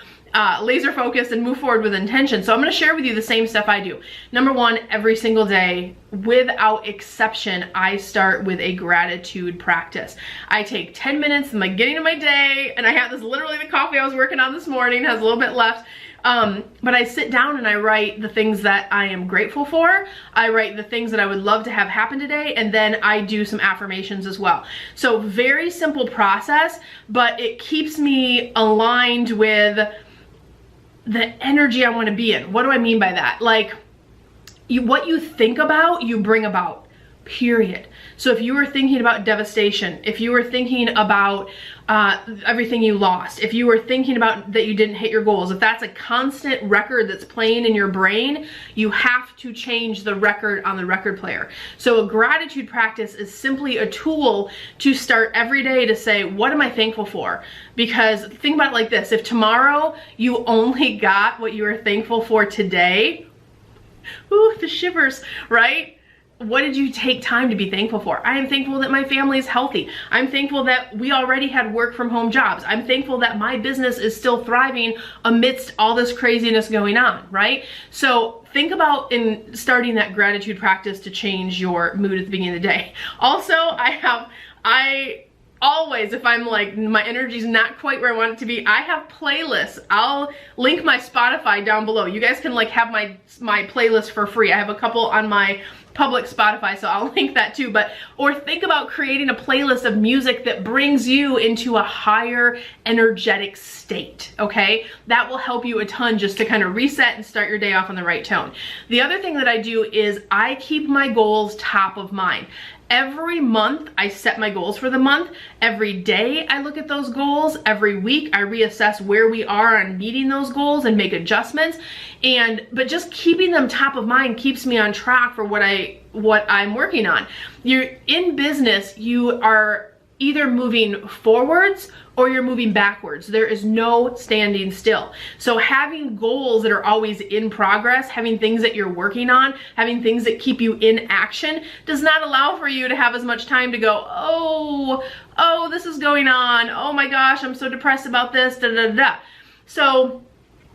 Speaker 3: laser focused and move forward with intention. So I'm going to share with you the same stuff I do. Number one, every single day, without exception, I start with a gratitude practice. I take 10 minutes in the beginning of my day, and I have this, literally the coffee I was working on this morning has a little bit left. But I sit down and I write the things that I am grateful for. I write the things that I would love to have happen today, and then I do some affirmations as well. So very simple process, but it keeps me aligned with the energy I want to be in. What do I mean by that? Like, what you think about, you bring about, period. So if you were thinking about devastation, if you were thinking about everything you lost, if you were thinking about that you didn't hit your goals, if that's a constant record that's playing in your brain, you have to change the record on the record player. So a gratitude practice is simply a tool to start every day to say, what am I thankful for? Because think about it like this: if tomorrow you only got what you were thankful for today, ooh, the shivers, right? What did you take time to be thankful for? I am thankful that my family is healthy. I'm thankful that we already had work from home jobs. I'm thankful that my business is still thriving amidst all this craziness going on, right? So think about in starting that gratitude practice to change your mood at the beginning of the day. Also, I always, if I'm like, my energy's not quite where I want it to be, I have playlists. I'll link my Spotify down below. You guys can like have my playlist for free. I have a couple on my public Spotify, so I'll link that too. But, or think about creating a playlist of music that brings you into a higher energetic state, okay? That will help you a ton just to kind of reset and start your day off on the right tone. The other thing that I do is I keep my goals top of mind. Every month I set my goals for the month. Every day I look at those goals. Every week I reassess where we are on meeting those goals and make adjustments. But just keeping them top of mind keeps me on track for what I'm working on. You're in business, you are either moving forwards or you're moving backwards. There is no standing still. So having goals that are always in progress, having things that you're working on, having things that keep you in action does not allow for you to have as much time to go, oh, this is going on. Oh my gosh, I'm so depressed about this, da da da. So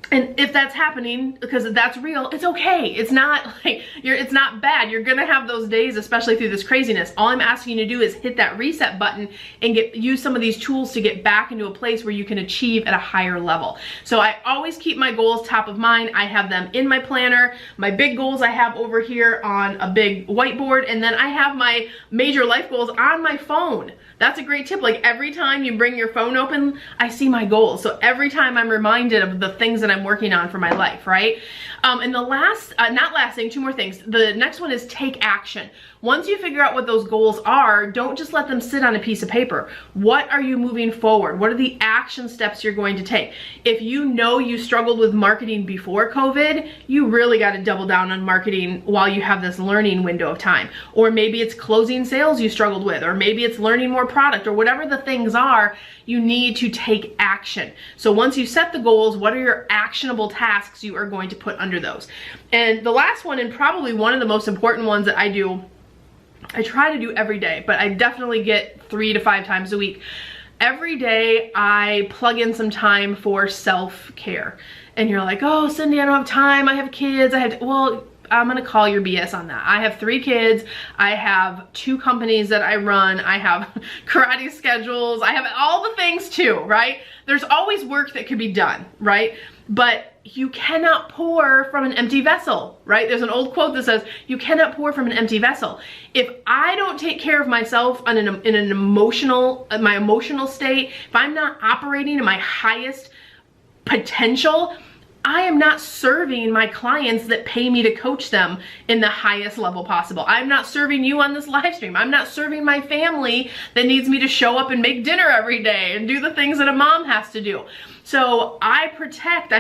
Speaker 3: And if that's happening, because that's real, it's okay. It's not like it's not bad. You're gonna have those days, especially through this craziness. All I'm asking you to do is hit that reset button and use some of these tools to get back into a place where you can achieve at a higher level. So I always keep my goals top of mind. I have them in my planner. My big goals I have over here on a big whiteboard, and then I have my major life goals on my phone. That's a great tip. Like every time you bring your phone open, I see my goals. So every time I'm reminded of the things that I'm working on for my life, right? And the last, not last thing, two more things. The next one is take action. Once you figure out what those goals are, don't just let them sit on a piece of paper. What are you moving forward? What are the action steps you're going to take? If you know you struggled with marketing before COVID, you really got to double down on marketing while you have this learning window of time. Or maybe it's closing sales you struggled with, or maybe it's learning more product, or whatever the things are, you need to take action. So once you set the goals, what are your actionable tasks you are going to put under those? And the last one, and probably one of the most important ones that I do, I try to do every day, but I definitely get 3 to 5 times a week. Every day I plug in some time for self-care. And you're like, oh, Cindy, I don't have time. I have kids. Well, I'm gonna call your BS on that. I have 3 kids. I have 2 companies that I run. I have karate schedules. I have all the things too, right? There's always work that could be done, right? But you cannot pour from an empty vessel, right? There's an old quote that says, you cannot pour from an empty vessel. If I don't take care of myself in an emotional, my emotional state, if I'm not operating in my highest potential, I am not serving my clients that pay me to coach them in the highest level possible. I'm not serving you on this live stream. I'm not serving my family that needs me to show up and make dinner every day and do the things that a mom has to do. So I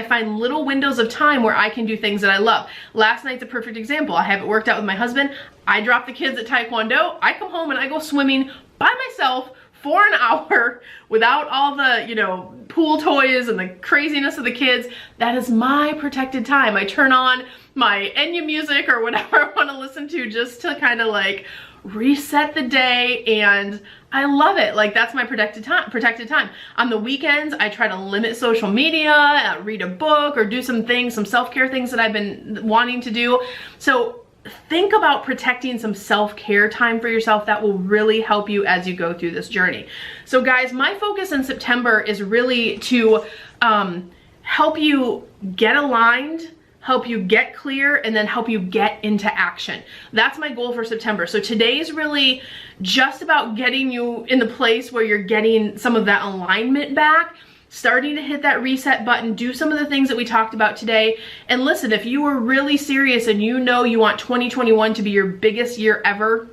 Speaker 3: find little windows of time where I can do things that I love. Last night's a perfect example. I have it worked out with my husband. I drop the kids at Taekwondo. I come home and I go swimming by myself for an hour without all the, pool toys and the craziness of the kids. That is my protected time. I turn on my Enya music or whatever I want to listen to just to kind of like reset the day, and I love it. Like that's my protected time. On the weekends, I try to limit social media, read a book, or do some things, some self-care things that I've been wanting to do. So think about protecting some self-care time for yourself. That will really help you as you go through this journey. So guys, my focus in September is really to help you get aligned, help you get clear, and then help you get into action. That's my goal for September. So today is really just about getting you in the place where you're getting some of that alignment back, starting to hit that reset button, do some of the things that we talked about today. And listen, if you are really serious and you know you want 2021 to be your biggest year ever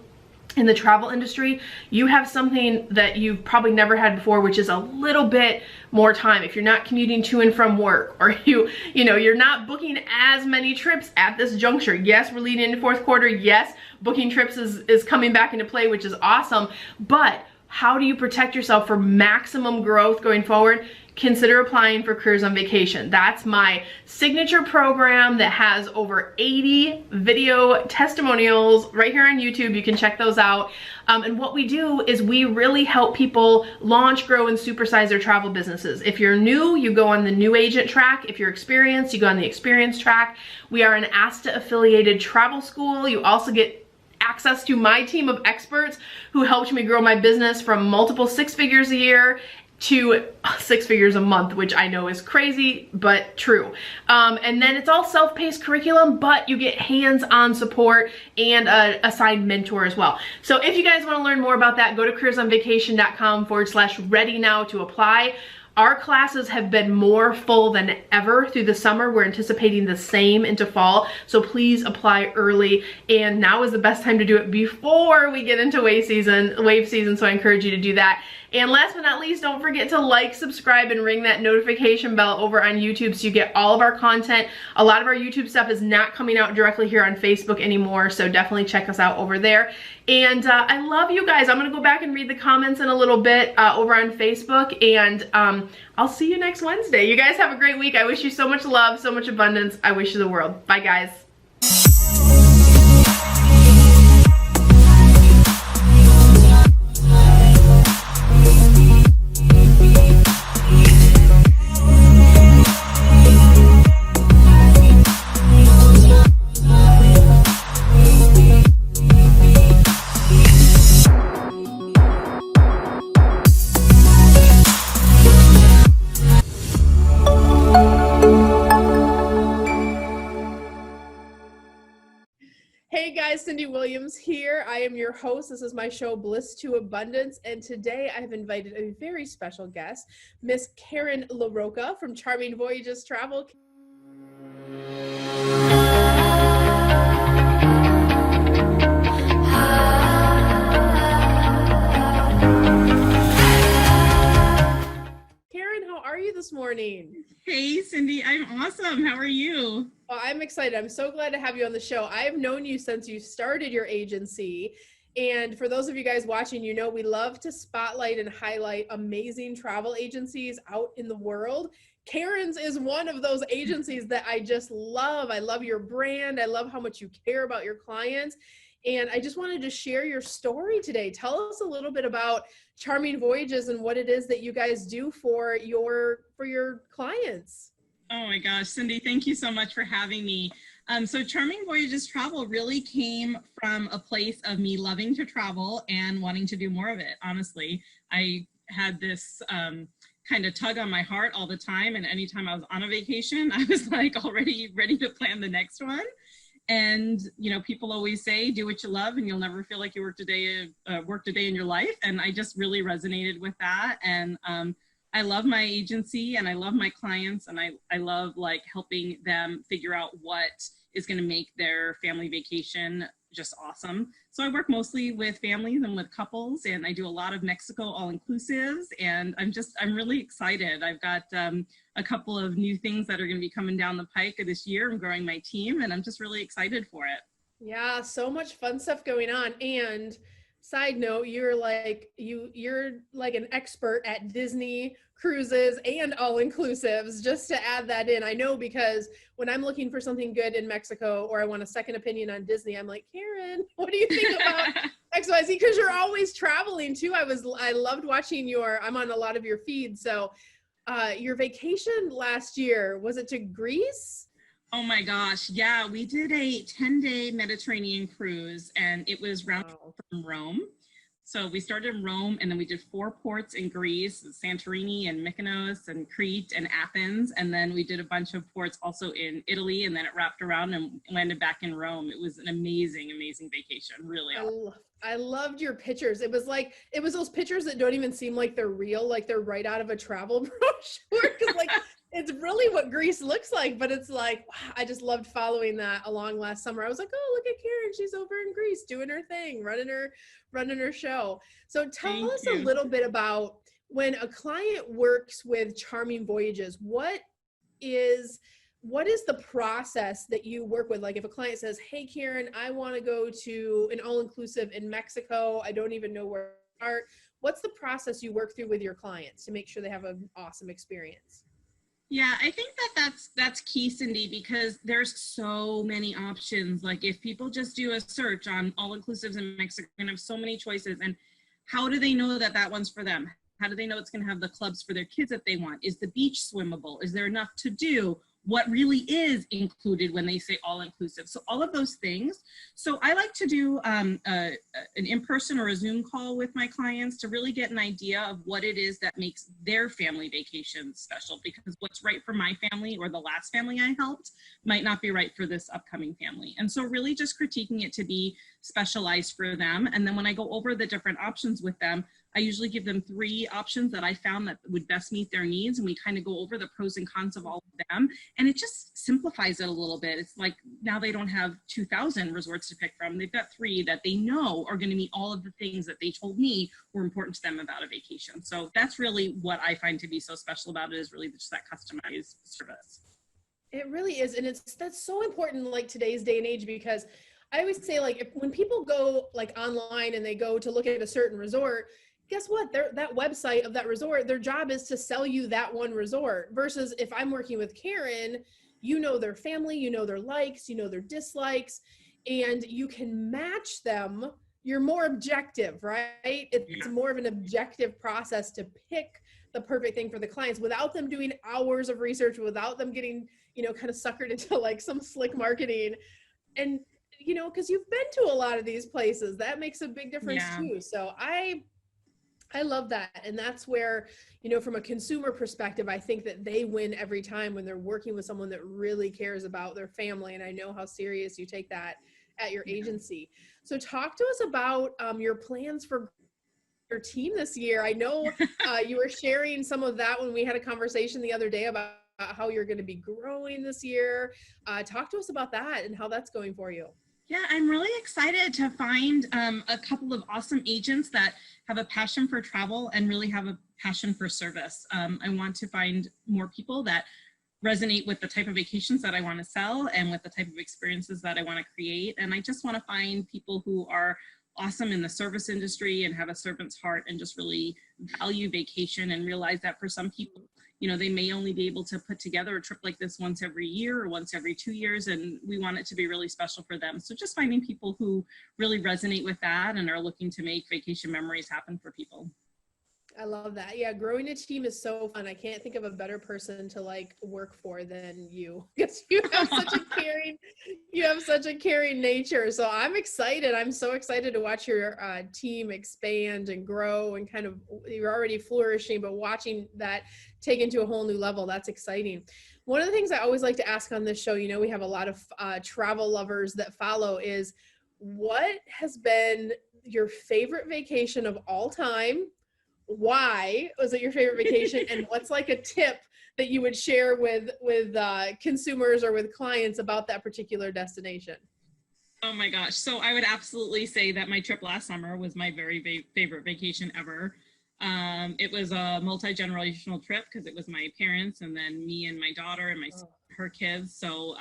Speaker 3: in the travel industry, you have something that you've probably never had before, which is a little bit more time. If you're not commuting to and from work, or you're not booking as many trips at this juncture. Yes, we're leading into fourth quarter. Yes, booking trips is coming back into play, which is awesome. But how do you protect yourself for maximum growth going forward? Consider applying for Careers on Vacation. That's my signature program that has over 80 video testimonials right here on YouTube. You can check those out. And what we do is we really help people launch, grow, and supersize their travel businesses. If you're new, you go on the new agent track. If you're experienced, you go on the experienced track. We are an ASTA affiliated travel school. You also get access to my team of experts who helped me grow my business from multiple 6 figures a year to 6 figures a month, which I know is crazy, but true. And then it's all self-paced curriculum, but you get hands-on support and an assigned mentor as well. So if you guys want to learn more about that, go to careersonvacation.com/ready now to apply. Our classes have been more full than ever through the summer. We're anticipating the same into fall, so please apply early. And now is the best time to do it before we get into wave season, so I encourage you to do that. And last but not least, don't forget to like, subscribe, and ring that notification bell over on YouTube so you get all of our content. A lot of our YouTube stuff is not coming out directly here on Facebook anymore, so definitely check us out over there. And I love you guys. I'm going to go back and read the comments in a little bit over on Facebook, and I'll see you next Wednesday. You guys have a great week. I wish you so much love, so much abundance. I wish you the world. Bye, guys.
Speaker 1: guys, Cindy Williams here. I am your host. This is my show, Bliss to Abundance. And today I have invited a very special guest, Miss Karen LaRocca from Charming Voyages Travel. Karen, how are you this morning?
Speaker 4: Hey, Cindy, I'm awesome. How are you?
Speaker 1: Well, I'm excited. I'm so glad to have you on the show. I have known you since you started your agency. And for those of you guys watching, you know we love to spotlight and highlight amazing travel agencies out in the world. Karen's is one of those agencies that I just love. I love your brand. I love how much you care about your clients. And I just wanted to share your story today. Tell us a little bit about Charming Voyages and what it is that you guys do for your clients.
Speaker 4: Oh my gosh, Cindy, thank you so much for having me. So Charming Voyages Travel really came from a place of me loving to travel and wanting to do more of it. Honestly, I had this kind of tug on my heart all the time. And anytime I was on a vacation, I was like already ready to plan the next one. And, you know, people always say, do what you love and you'll never feel like you worked a day in your life. And I just really resonated with that. And I love my agency and I love my clients, and I love like helping them figure out what is going to make their family vacation just awesome. So I work mostly with families and with couples, and I do a lot of Mexico all-inclusives, and I'm really excited. I've got a couple of new things that are going to be coming down the pike this year. I'm growing my team, and I'm just really excited for it.
Speaker 1: Yeah, so much fun stuff going on. And side note, you're like an expert at Disney cruises and all-inclusives, just to add that in. I know, because when I'm looking for something good in Mexico or I want a second opinion on Disney, I'm like, Karen, what do you think about XYZ? Because you're always traveling too. I loved watching I'm on a lot of your feeds. So your vacation last year, was it to Greece?
Speaker 4: Oh my gosh. Yeah, we did a 10-day Mediterranean cruise, and it was round from Rome. So we started in Rome, and then we did 4 ports in Greece, Santorini and Mykonos and Crete and Athens. And then we did a bunch of ports also in Italy, and then it wrapped around and landed back in Rome. It was an amazing, amazing vacation. Really awesome.
Speaker 1: I loved your pictures. It was those pictures that don't even seem like they're real, like they're right out of a travel brochure. Because like, it's really what Greece looks like, but it's like, wow, I just loved following that along last summer. I was like, oh, look at Karen. She's over in Greece doing her thing, running her show. So tell us a little bit about when a client works with Charming Voyages, what is the process that you work with? Like if a client says, hey, Karen, I want to go to an all-inclusive in Mexico. I don't even know where to start. What's the process you work through with your clients to make sure they have an awesome experience?
Speaker 4: Yeah, I think that's key, Cindy, because there's so many options. Like if people just do a search on all-inclusives in Mexico, and have so many choices, and how do they know that that one's for them? How do they know it's going to have the clubs for their kids that they want? Is the beach swimmable? Is there enough to do? What really is included when they say all-inclusive? So all of those things. So I like to do an in-person or a Zoom call with my clients to really get an idea of what it is that makes their family vacation special, because what's right for my family or the last family I helped might not be right for this upcoming family. And so really just critiquing it to be specialized for them. And then when I go over the different options with them, I usually give them 3 options that I found that would best meet their needs. And we kind of go over the pros and cons of all of them. And it just simplifies it a little bit. It's like now they don't have 2,000 resorts to pick from. They've got 3 that they know are going to meet all of the things that they told me were important to them about a vacation. So that's really what I find to be so special about it, is really just that customized service.
Speaker 1: It really is. And that's so important, like today's day and age, because I always say, like, when people go like online and they go to look at a certain resort, guess what? That website of that resort, their job is to sell you that one resort. Versus if I'm working with Karen, you know their family, you know their likes, you know their dislikes, and you can match them. You're more objective, right? It's more of an objective process to pick the perfect thing for the clients without them doing hours of research, without them getting, kind of suckered into like some slick marketing. And, because you've been to a lot of these places, that makes a big difference too. So I love that. And that's where, from a consumer perspective, I think that they win every time when they're working with someone that really cares about their family. And I know how serious you take that at your agency. So talk to us about your plans for your team this year. I know you were sharing some of that when we had a conversation the other day about how you're going to be growing this year. Talk to us about that and how that's going for you.
Speaker 4: Yeah, I'm really excited to find a couple of awesome agents that have a passion for travel and really have a passion for service. I want to find more people that resonate with the type of vacations that I want to sell and with the type of experiences that I want to create. And I just want to find people who are awesome in the service industry and have a servant's heart and just really value vacation and realize that for some people, you know, they may only be able to put together a trip like this once every year or once every 2 years, and we want it to be really special for them. So just finding people who really resonate with that and are looking to make vacation memories happen for people.
Speaker 1: I love that. Yeah, growing a team is so fun. I can't think of a better person to like work for than you, because you have such a caring nature. So I'm excited. I'm so excited to watch your team expand and grow, and kind of, you're already flourishing, but watching that take into a whole new level. That's exciting. One of the things I always like to ask on this show, you know, we have a lot of travel lovers that follow, is what has been your favorite vacation of all time? Why was it your favorite vacation? And what's like a tip that you would share with consumers or with clients about that particular destination?
Speaker 4: Oh my gosh. So I would absolutely say that my trip last summer was my very favorite vacation ever. It was a multi-generational trip because it was my parents and then me and my daughter and her kids. So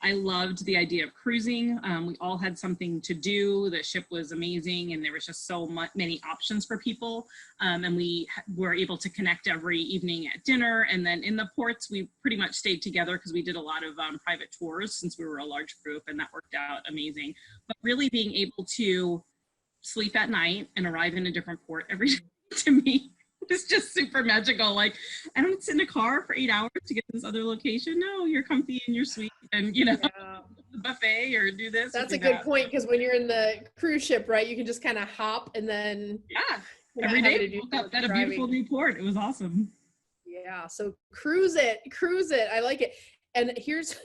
Speaker 4: I loved the idea of cruising. We all had something to do. The ship was amazing, and there was just so many options for people. And we were able to connect every evening at dinner. And then in the ports, we pretty much stayed together because we did a lot of private tours since we were a large group, and that worked out amazing. But really being able to sleep at night and arrive in a different port every day, to me, it's just super magical. Like, I don't sit in a car for 8 hours to get to this other location. No, you're comfy in your suite and, you know, the buffet or do this.
Speaker 1: That's a good point, because when you're in the cruise ship, right, you can just kind of hop and then.
Speaker 4: Yeah, every day we woke up at a beautiful new port. It was awesome.
Speaker 1: Yeah, so cruise it. I like it. And here's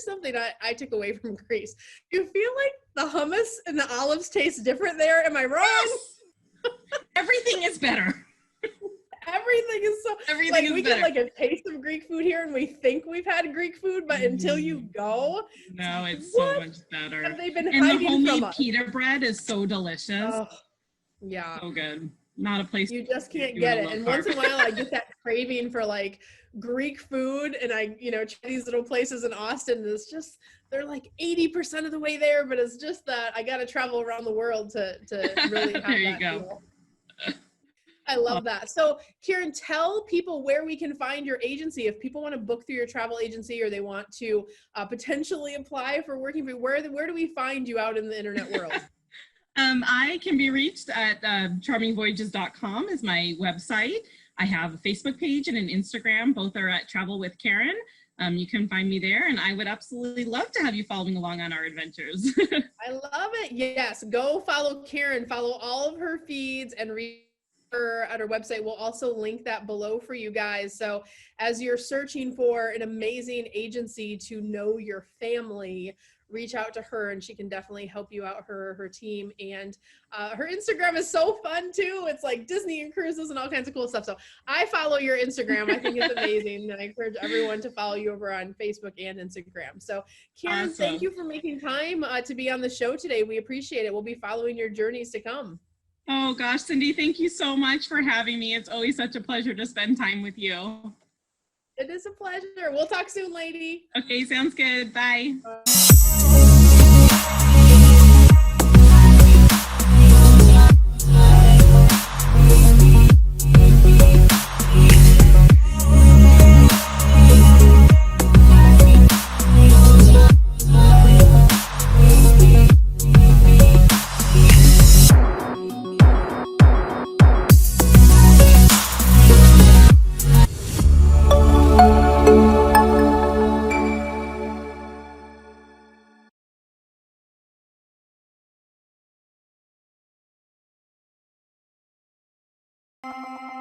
Speaker 1: something I took away from Greece. You feel like the hummus and the olives taste different there. Am I wrong?
Speaker 4: Yes. Everything is better.
Speaker 1: Everything is so,
Speaker 4: everything
Speaker 1: like,
Speaker 4: is
Speaker 1: we
Speaker 4: better.
Speaker 1: get like a taste of Greek food here and we think we've had Greek food, but until you go,
Speaker 4: no, it's
Speaker 1: what
Speaker 4: so much better.
Speaker 1: have they been
Speaker 4: And the
Speaker 1: hiding from
Speaker 4: homemade
Speaker 1: us?
Speaker 4: pita bread is so delicious.
Speaker 1: Oh, yeah.
Speaker 4: So good. Not a place
Speaker 1: You just can't
Speaker 4: do
Speaker 1: get
Speaker 4: a
Speaker 1: it.
Speaker 4: low
Speaker 1: And
Speaker 4: carb.
Speaker 1: once in a while I get that craving for like Greek food, and I, you know, try these little places in Austin, and it's just, they're like 80% of the way there, but it's just that I got to travel around the world to really have
Speaker 4: There you
Speaker 1: that
Speaker 4: go.
Speaker 1: feel. I love that. So Kieran, tell people where we can find your agency. If people want to book through your travel agency, or they want to potentially apply for working for you, where do we find you out in the internet world?
Speaker 4: I can be reached at charmingvoyages.com is my website. I have a Facebook page and an Instagram. Both are at Travel with Karen. You can find me there, and I would absolutely love to have you following along on our adventures.
Speaker 1: I love it. Yes, go follow Karen, follow all of her feeds, and read her at her website. We'll also link that below for you guys. So as you're searching for an amazing agency to know your family, reach out to her, and she can definitely help you out, her team. And her Instagram is so fun too. It's like Disney and cruises and all kinds of cool stuff. So I follow your Instagram. I think it's amazing. And I encourage everyone to follow you over on Facebook and Instagram. So Karen,
Speaker 4: Awesome.
Speaker 1: Thank you for making time to be on the show today. We appreciate it. We'll be following your journeys to come.
Speaker 4: Oh gosh, Cindy, thank you so much for having me. It's always such a pleasure to spend time with you.
Speaker 1: It is a pleasure. We'll talk soon, lady.
Speaker 4: Okay, sounds good. Bye.
Speaker 5: Thank you.